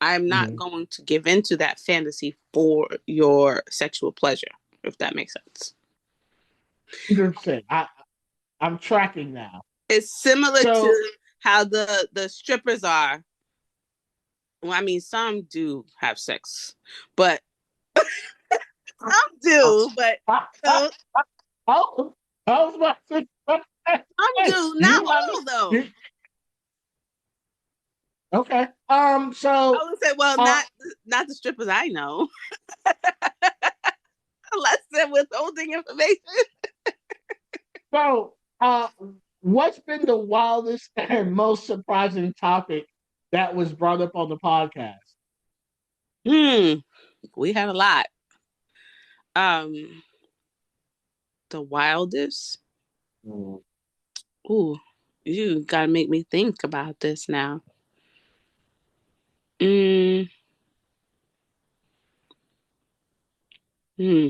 Speaker 3: I'm not
Speaker 2: Mm-hmm.
Speaker 3: going to give into that fantasy for your sexual pleasure, if that makes sense.
Speaker 2: 100%. I'm tracking now.
Speaker 3: It's similar
Speaker 2: So
Speaker 3: to how the strippers are. Well, I mean, some do have sex, but some do, but
Speaker 2: I,
Speaker 3: uh,
Speaker 2: oh, I was about to say,
Speaker 3: some
Speaker 2: hey,
Speaker 3: do. Not
Speaker 2: you might
Speaker 3: all, though.
Speaker 2: you, okay.
Speaker 3: I would say, well,
Speaker 2: Uh,
Speaker 3: not the strippers I know, unless they're withholding information.
Speaker 2: so, what's been the wildest and most surprising topic that was brought up on the podcast?
Speaker 3: We had a lot. Um, the wildest.
Speaker 2: Mm.
Speaker 3: Ooh, you gotta make me think about this now. Mm, hmm.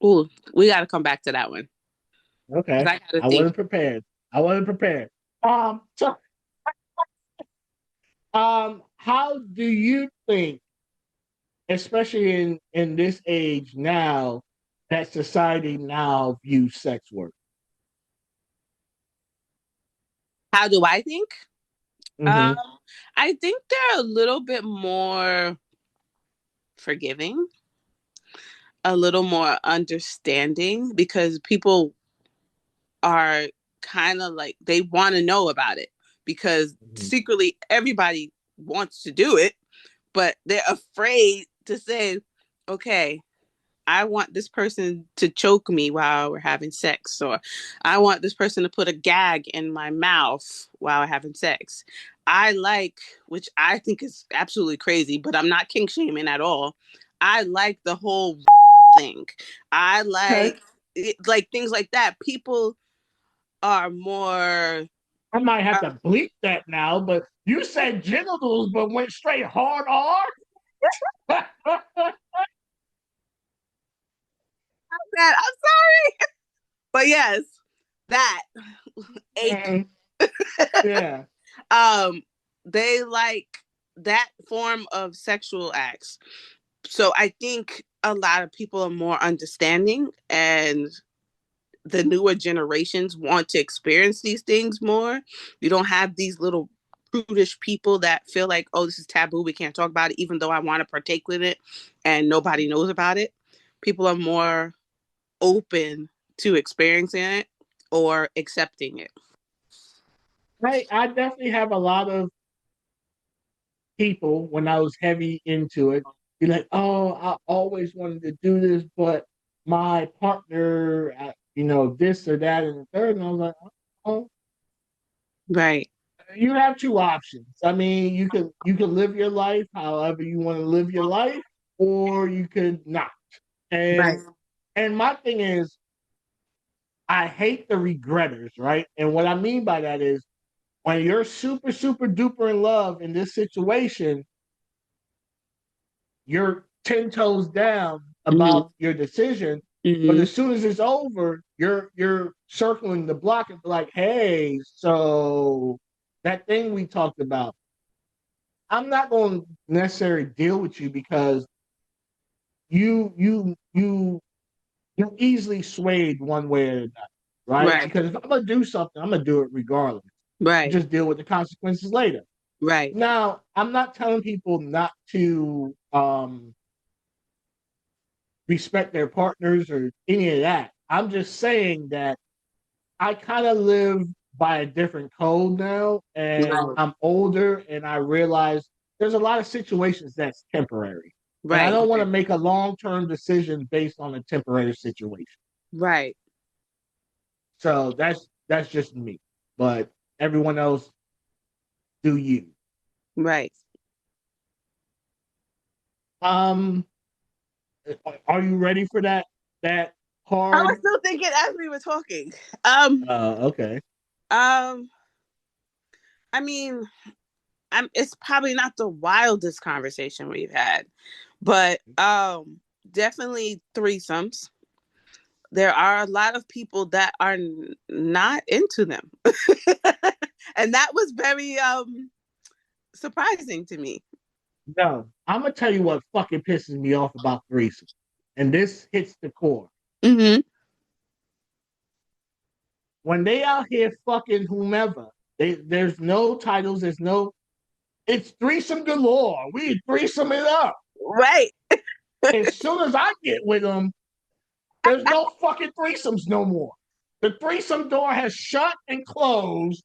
Speaker 3: Ooh, we gotta come back to that one because
Speaker 2: Okay,
Speaker 3: I gotta
Speaker 2: I
Speaker 3: think.
Speaker 2: wasn't prepared. I wasn't prepared. So, how do you think, especially in this age now, that society now views sex work?
Speaker 3: How do I think? Um,
Speaker 2: Mm-hmm.
Speaker 3: I think they're a little bit more forgiving, a little more understanding because people are kind of like they want to know about it because
Speaker 2: Mm-hmm.
Speaker 3: secretly everybody wants to do it, but they're afraid to say, okay, I want this person to choke me while we're having sex, or I want this person to put a gag in my mouth while we're having sex. I like, which I think is absolutely crazy, but I'm not kink shaming at all. I like the whole thing. I like like things like that. People are more.
Speaker 2: I might have to bleep that now, but you said genitals, but went straight hard R.
Speaker 3: I'm sorry, but yes, that ache.
Speaker 2: Yeah.
Speaker 3: They like that form of sexual acts. So I think a lot of people are more understanding, and the newer generations want to experience these things more. You don't have these little prudish people that feel like, oh, this is taboo, we can't talk about it, even though I want to partake with it and nobody knows about it. People are more open to experiencing it or accepting it.
Speaker 2: I definitely have a lot of people when I was heavy into it be like, oh, I always wanted to do this, but my partner, this or that and the third. And I was like, oh,
Speaker 3: Right.
Speaker 2: you have two options. I mean, you can live your life however you want to live your life, or you could not. And
Speaker 3: Right.
Speaker 2: and my thing is, I hate the regretters, right? And what I mean by that is when you're super, super duper in love in this situation, you're 10 toes down about your decision. But
Speaker 3: Mm-hmm.
Speaker 2: as soon as it's over, you're circling the block and be like, hey, so that thing we talked about, I'm not going to necessarily deal with you because you're easily swayed one way or another, right?
Speaker 3: Right.
Speaker 2: Because if I'm gonna do something, I'm gonna do it regardless.
Speaker 3: Right.
Speaker 2: Just deal with the consequences later.
Speaker 3: Right.
Speaker 2: Now, I'm not telling people not to respect their partners or any of that. I'm just saying that I kind of live by a different code now, and
Speaker 3: Right.
Speaker 2: I'm older, and I realize there's a lot of situations that's temporary, and I
Speaker 3: Right.
Speaker 2: don't want to make a long-term decision based on a temporary situation.
Speaker 3: Right.
Speaker 2: So that's just me. But everyone else, do you?
Speaker 3: Right.
Speaker 2: Um, are you ready for that
Speaker 3: I was
Speaker 2: hard?
Speaker 3: still thinking as we were talking.
Speaker 2: Okay.
Speaker 3: Um, I mean, it's probably not the wildest conversation we've had, but definitely threesomes. There are a lot of people that are not into them. And that was very surprising to me.
Speaker 2: No, I'm gonna tell you what fucking pisses me off about threesome, and this hits the core.
Speaker 3: Mm-hmm.
Speaker 2: When they out here fucking whomever, there's no titles, it's threesome galore. We threesome it up.
Speaker 3: Right.
Speaker 2: As soon as I get with them, there's no fucking threesomes no more. The threesome door has shut and closed,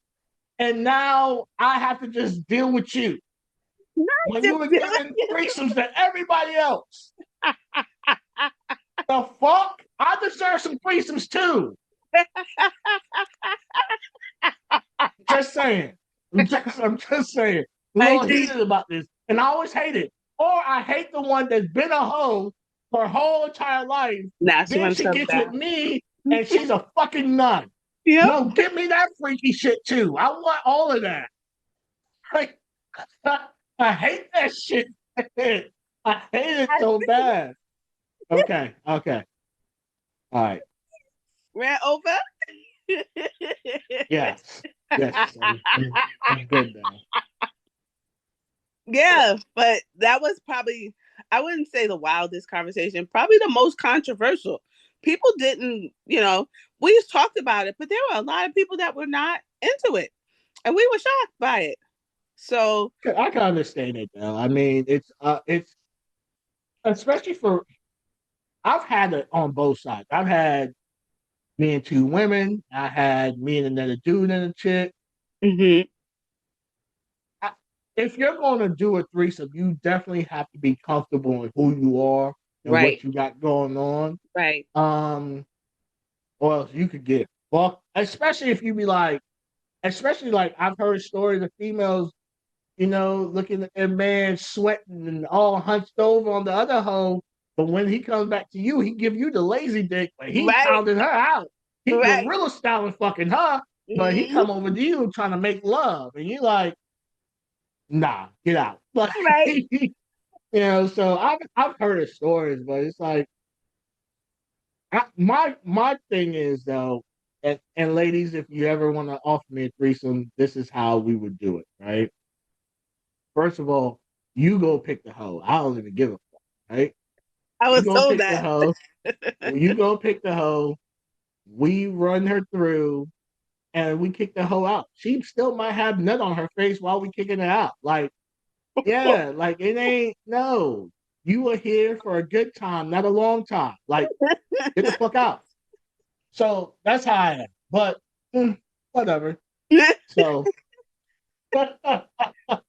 Speaker 2: and now I have to just deal with you. When you were giving threesomes to everybody else. The fuck? I deserve some threesomes too. Just saying. I'm just saying. I'm a little heated about this. And I always hate it. Or I hate the one that's been a hoe for her whole entire life.
Speaker 3: Now she
Speaker 2: Then
Speaker 3: wants
Speaker 2: she
Speaker 3: to
Speaker 2: gets
Speaker 3: back.
Speaker 2: with me and she's a fucking nun.
Speaker 3: Yep.
Speaker 2: No, give me that freaky shit too. I want all of that. I hate that shit. I hate it so bad. Okay. All right.
Speaker 3: Ran over.
Speaker 2: Yes. I'm good now.
Speaker 3: Yeah, but that was probably, I wouldn't say the wildest conversation, probably the most controversial. People didn't, we just talked about it, but there were a lot of people that were not into it. And we were shocked by it. So
Speaker 2: I can understand it though. I mean, it's especially for I've had it on both sides. I've had me and two women. I had me and another dude and a chick.
Speaker 3: mm-hmm.
Speaker 2: If you're going to do a threesome, you definitely have to be comfortable in who you are and
Speaker 3: Right.
Speaker 2: what you got going on.
Speaker 3: Right.
Speaker 2: Or else you could get fucked. Especially if you be like, especially like I've heard stories of females, looking at their man sweating and all hunched over on the other hoe, But when he comes back to you, he give you the lazy dick, but he
Speaker 3: Right.
Speaker 2: pounding her out. He
Speaker 3: Right.
Speaker 2: gorilla styling fucking her, but he come over to you trying to make love, and you like, nah, get out. Like,
Speaker 3: Right.
Speaker 2: so I've heard of stories, but it's like my thing is though, and ladies, if you ever want to offer me a threesome, this is how we would do it, right? First of all, you go pick the hoe. I don't even give a fuck, right?
Speaker 3: I
Speaker 2: You
Speaker 3: was
Speaker 2: go
Speaker 3: told
Speaker 2: pick the
Speaker 3: that.
Speaker 2: hoe. You go pick the hoe. We run her through, and we kick the hoe out. She still might have nut on her face while we kicking it out. Like, yeah, like it ain't no. You are here for a good time, not a long time. Like, get the fuck out. So that's how I am. But whatever. So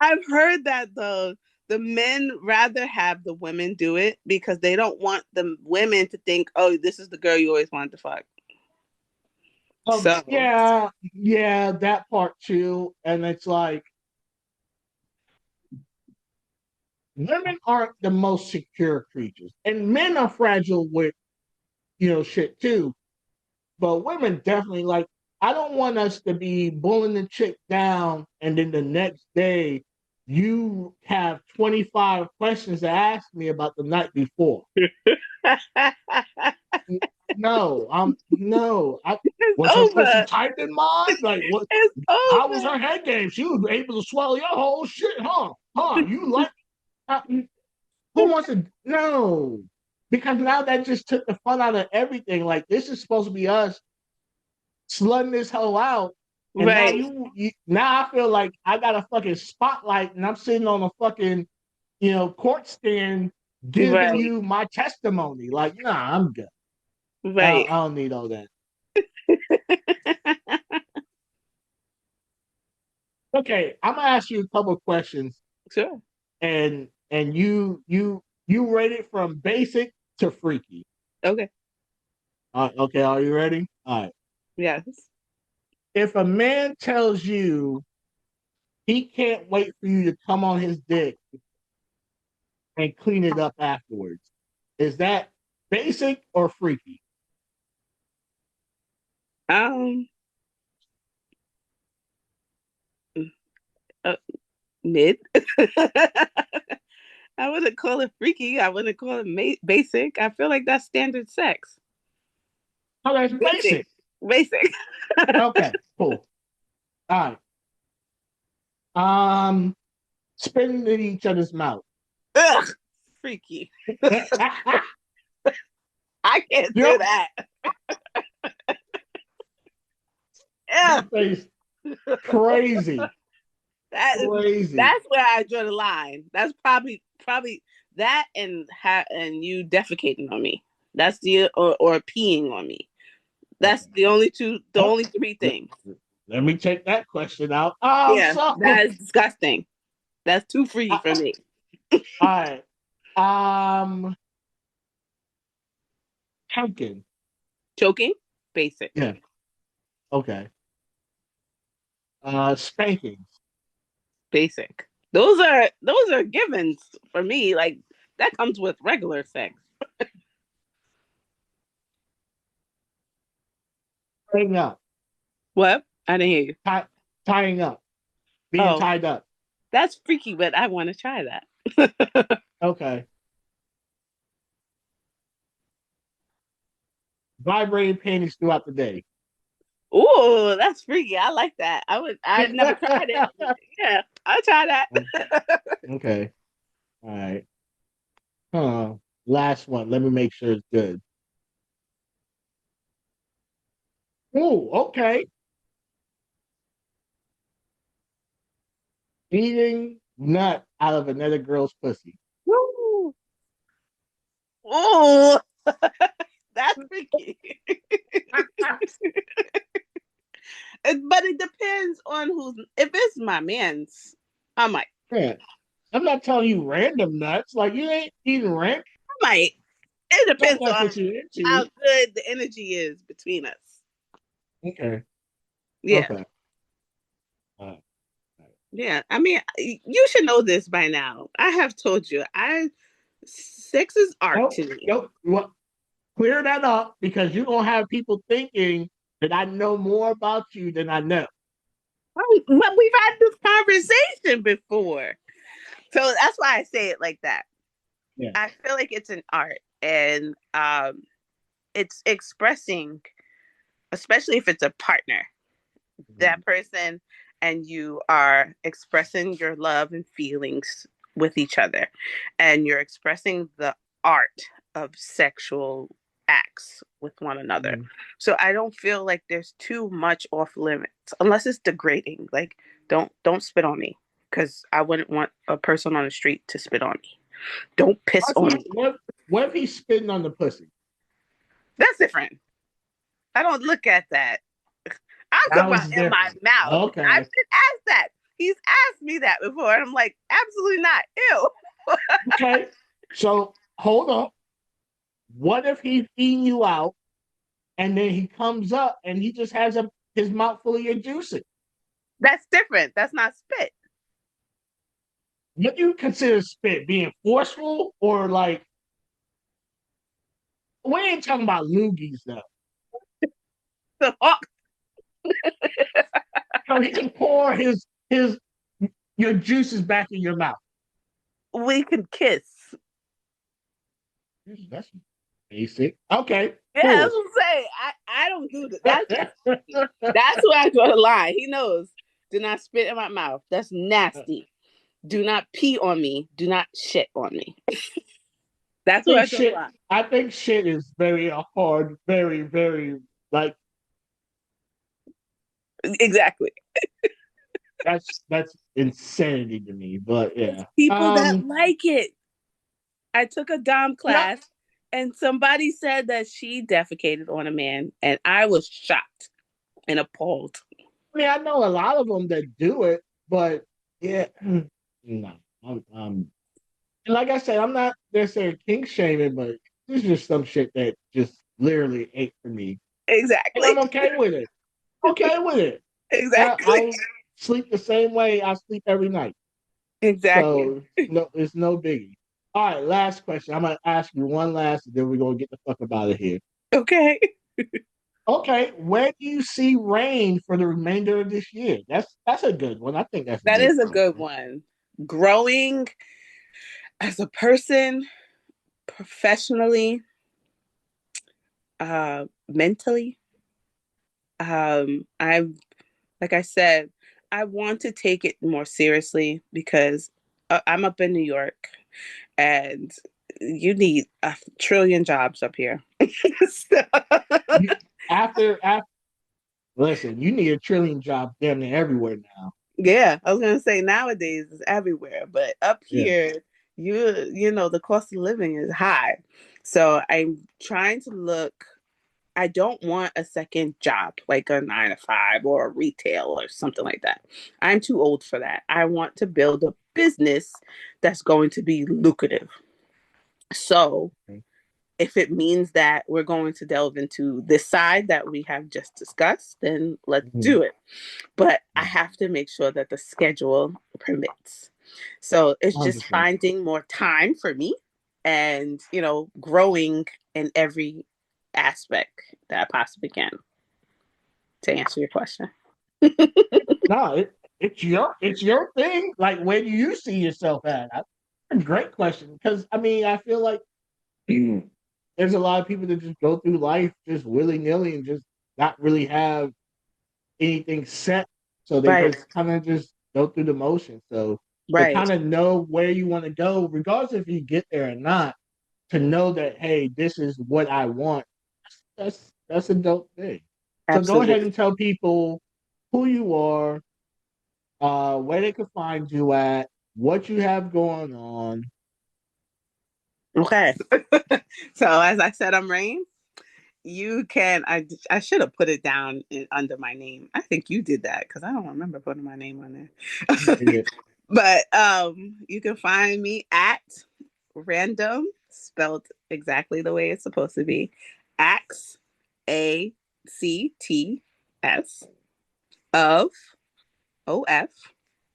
Speaker 3: I've heard that though. The men rather have the women do it because they don't want the women to think, "Oh, this is the girl you always wanted to fuck." So
Speaker 2: yeah, that part too. And it's like women aren't the most secure creatures, and men are fragile with shit too. But women definitely like. I don't want us to be bullying the chick down, and then the next day you have 25 questions to ask me about the night before. No, no.
Speaker 3: it's
Speaker 2: Was her pussy
Speaker 3: over.
Speaker 2: tight in mine? Like what?
Speaker 3: It's
Speaker 2: How was
Speaker 3: over.
Speaker 2: her head game? She was able to swallow your whole shit, huh? Huh? You like? Who wants to? No, because now that just took the fun out of everything. Like this is supposed to be us slutting this hoe out, and now
Speaker 3: Right.
Speaker 2: now I feel like I got a fucking spotlight, and I'm sitting on a fucking court stand giving
Speaker 3: Right.
Speaker 2: you my testimony. Like, nah, I'm good.
Speaker 3: Right.
Speaker 2: I don't need all that. Okay, I'm gonna ask you a couple of questions,
Speaker 3: Sure.
Speaker 2: and you rate it from basic to freaky.
Speaker 3: Okay.
Speaker 2: Okay, are you ready? All right.
Speaker 3: Yes.
Speaker 2: If a man tells you he can't wait for you to come on his dick and clean it up afterwards, is that basic or freaky?
Speaker 3: Um. uh, Mid. I wouldn't call it freaky. I wouldn't call it basic. I feel like that's standard sex.
Speaker 2: Oh, that's
Speaker 3: Basic.
Speaker 2: basic.
Speaker 3: Basic.
Speaker 2: Okay, cool. All right. Spitting in each other's mouth.
Speaker 3: Ugh. Freaky. I can't do
Speaker 2: Yep.
Speaker 3: that. Yeah.
Speaker 2: Face crazy. Crazy.
Speaker 3: That's where I draw the line. That's probably that and you defecating on me. That's the or peeing on me. That's
Speaker 2: Okay.
Speaker 3: the
Speaker 2: Oh,
Speaker 3: only three things.
Speaker 2: let me take that question out.
Speaker 3: Yeah,
Speaker 2: So
Speaker 3: that is disgusting. That's too free for me.
Speaker 2: all right. Um, Pumpkin.
Speaker 3: Choking, basic,
Speaker 2: Yeah. Okay. Spanking.
Speaker 3: basic. Those are givens for me. Like that comes with regular sex.
Speaker 2: Tying up.
Speaker 3: What? I didn't hear you.
Speaker 2: Tying up. Being
Speaker 3: Oh,
Speaker 2: tied up.
Speaker 3: that's freaky, but I want to try that.
Speaker 2: Okay. Vibrating panties throughout the day.
Speaker 3: Ooh, that's freaky. I like that. I've never tried it. Yeah, I'll try that.
Speaker 2: Okay. All right. Huh. Last one. Let me make sure it's good. Ooh, okay. Eating nut out of another girl's pussy.
Speaker 3: Ooh. Ooh, that's freaky. But it depends on who's. If it's my man's, I might.
Speaker 2: Yeah. I'm not telling you random nuts. Like you ain't eating random.
Speaker 3: I might. It depends
Speaker 2: That's
Speaker 3: on
Speaker 2: what you're
Speaker 3: how
Speaker 2: into.
Speaker 3: good the energy is between us.
Speaker 2: Okay.
Speaker 3: Yeah.
Speaker 2: Okay. All right.
Speaker 3: Yeah. I mean, you should know this by now. I have told you. I Sex is art
Speaker 2: Nope,
Speaker 3: to me.
Speaker 2: nope. Well, clear that up because you're gonna have people thinking that I know more about you than I know.
Speaker 3: But we've had this conversation before. So that's why I say it like that.
Speaker 2: Yeah.
Speaker 3: I feel like it's an art, and it's expressing, especially if it's a partner, that person, and you are expressing your love and feelings with each other, and you're expressing the art of sexual acts with one another.
Speaker 2: Mm-hmm.
Speaker 3: So I don't feel like there's too much off limits unless it's degrading. Like don't spit on me because I wouldn't want a person on the street to spit on me. Don't piss on me.
Speaker 2: What if he's spitting on the pussy?
Speaker 3: That's different. I don't look at that. I'm
Speaker 2: That
Speaker 3: talking
Speaker 2: was
Speaker 3: about in my
Speaker 2: different.
Speaker 3: mouth. I've
Speaker 2: Okay.
Speaker 3: been asked that. He's asked me that before, and I'm like, absolutely not. Ew.
Speaker 2: Okay. So hold on. What if he's eating you out and then he comes up and he just has his mouth full of your juices?
Speaker 3: That's different. That's not spit.
Speaker 2: What do you consider spit? Being forceful or like we ain't talking about loogies though.
Speaker 3: So,
Speaker 2: So he can pour his your juices back in your mouth.
Speaker 3: we could kiss.
Speaker 2: That's basic. Okay,
Speaker 3: Yeah, that's
Speaker 2: cool.
Speaker 3: what I'm saying. I don't do that. That's where I draw the line. He knows. Do not spit in my mouth. That's nasty. Do not pee on me. Do not shit on me. That's where I draw the line.
Speaker 2: I think shit is very hard, very, very like
Speaker 3: Exactly.
Speaker 2: that's insanity to me. But
Speaker 3: There's
Speaker 2: yeah.
Speaker 3: people that like it. I took a dom
Speaker 2: Yeah,
Speaker 3: class and somebody said that she defecated on a man, and I was shocked and appalled.
Speaker 2: I mean I know a lot of them that do it, but yeah, no. And like I said, I'm not necessarily kink shaming, but this is just some shit that just literally ain't for me. And
Speaker 3: Exactly.
Speaker 2: I'm okay with it. Okay with it.
Speaker 3: Exactly.
Speaker 2: I'll sleep the same way I sleep every night.
Speaker 3: Exactly.
Speaker 2: So no, it's no biggie. All right, last question. I'm gonna ask you one last, and then we're gonna get the fuck up out of here.
Speaker 3: Okay.
Speaker 2: Okay, where do you see rain for the remainder of this year? That's a good one. I think that's a
Speaker 3: That
Speaker 2: good
Speaker 3: is a good
Speaker 2: question.
Speaker 3: one. Growing as a person, professionally, mentally. I'm like I said, I want to take it more seriously because I'm up in New York and you need a trillion jobs up here. So,
Speaker 2: You, after listen, you need a trillion job damn near everywhere now.
Speaker 3: yeah, I was gonna say nowadays it's everywhere, but up
Speaker 2: Yeah.
Speaker 3: here, you know the cost of living is high. So I'm trying to look. I don't want a second job like a 9 to 5 or a retail or something like that. I'm too old for that. I want to build a business that's going to be lucrative. So
Speaker 2: Okay.
Speaker 3: if it means that we're going to delve into this side that we have just discussed, then let's
Speaker 2: Mhm.
Speaker 3: do it. But I have to make sure that the schedule permits. So it's just
Speaker 2: 100%.
Speaker 3: finding more time for me and, growing in every aspect that I possibly can to answer your question.
Speaker 2: No, it's your thing. Like, where do you see yourself at? That's a great question because I mean, I feel like there's a lot of people that just go through life just willy nilly and just not really have anything set, so they
Speaker 3: Right,
Speaker 2: just kind of just go through the motion. So to
Speaker 3: right.
Speaker 2: kind of know where you want to go, regardless if you get there or not, to know that hey, this is what I want. That's a dope thing. So go ahead
Speaker 3: Absolutely.
Speaker 2: and tell people who you are, where they can find you at, what you have going on.
Speaker 3: Okay. So as I said, I'm Rain. You can. I should have put it down under my name. I think you did that because I don't remember putting my name on there.
Speaker 2: Yeah.
Speaker 3: But you can find me at random, spelled exactly the way it's supposed to be. Acts, ACTS of OF,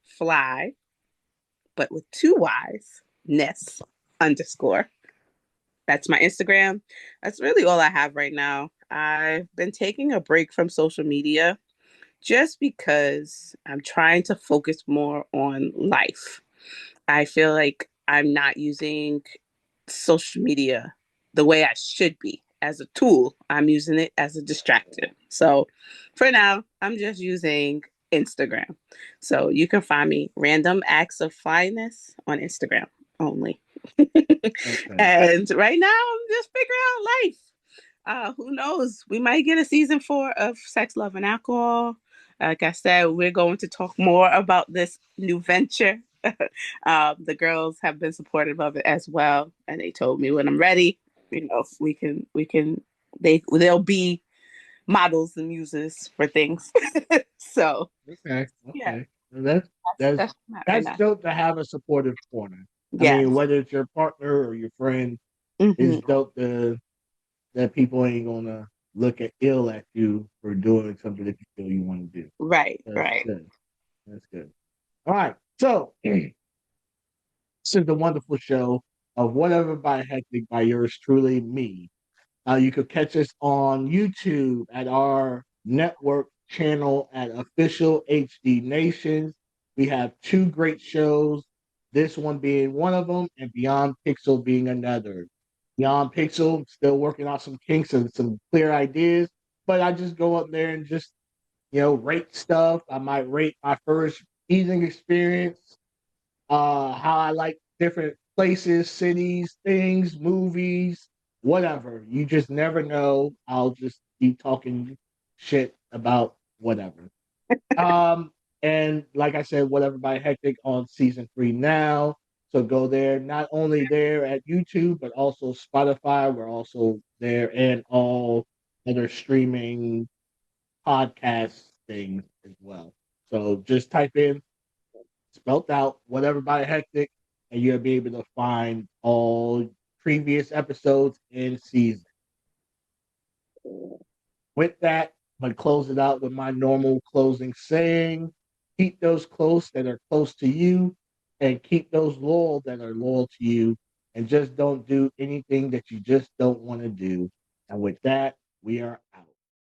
Speaker 3: fly, but with two Y's, ness underscore. That's my Instagram. That's really all I have right now. I've been taking a break from social media just because I'm trying to focus more on life. I feel like I'm not using social media the way I should be as a tool. I'm using it as a distraction. So for now, I'm just using Instagram. So you can find me random acts of flyness on Instagram only.
Speaker 2: Okay.
Speaker 3: And right now, I'm just figuring out life. Who knows? We might get a season 4 of Sex, Love, and Alcohol. Like I said, we're going to talk more about this new venture. The girls have been supportive of it as well, and they told me when I'm ready, we can they'll be models and muses for things. So
Speaker 2: Okay.
Speaker 3: yeah,
Speaker 2: Okay. Well, that's
Speaker 3: that's not right
Speaker 2: that's
Speaker 3: now.
Speaker 2: dope to have a supportive corner. I mean,
Speaker 3: Yes.
Speaker 2: whether it's your partner or your friend,
Speaker 3: Hmm.
Speaker 2: it's dope that people ain't gonna look at ill at you for doing something that you feel you want to do.
Speaker 3: Right.
Speaker 2: That's
Speaker 3: Right.
Speaker 2: good. That's good. All right. So this is the wonderful show of Whatever by Hectic by yours truly, me. You could catch us on YouTube at our network channel at Official HD Nations. We have two great shows, this one being one of them, and Beyond Pixel being another. Beyond Pixel, still working on some kinks and some clear ideas, but I just go up there and just, rate stuff. I might rate my first eating experience, how I like different places, cities, things, movies, whatever. You just never know. I'll just keep talking shit about whatever. Um, and like I said, whatever by Hectic on season 3 now. So go there, not only there at YouTube, but also Spotify. We're also there and all other streaming podcast things as well. So just type in spelt out whatever by Hectic, and you'll be able to find all previous episodes in season. With that, I'm gonna close it out with my normal closing saying: keep those close that are close to you, and keep those loyal that are loyal to you, and just don't do anything that you just don't want to do. And with that, we are out.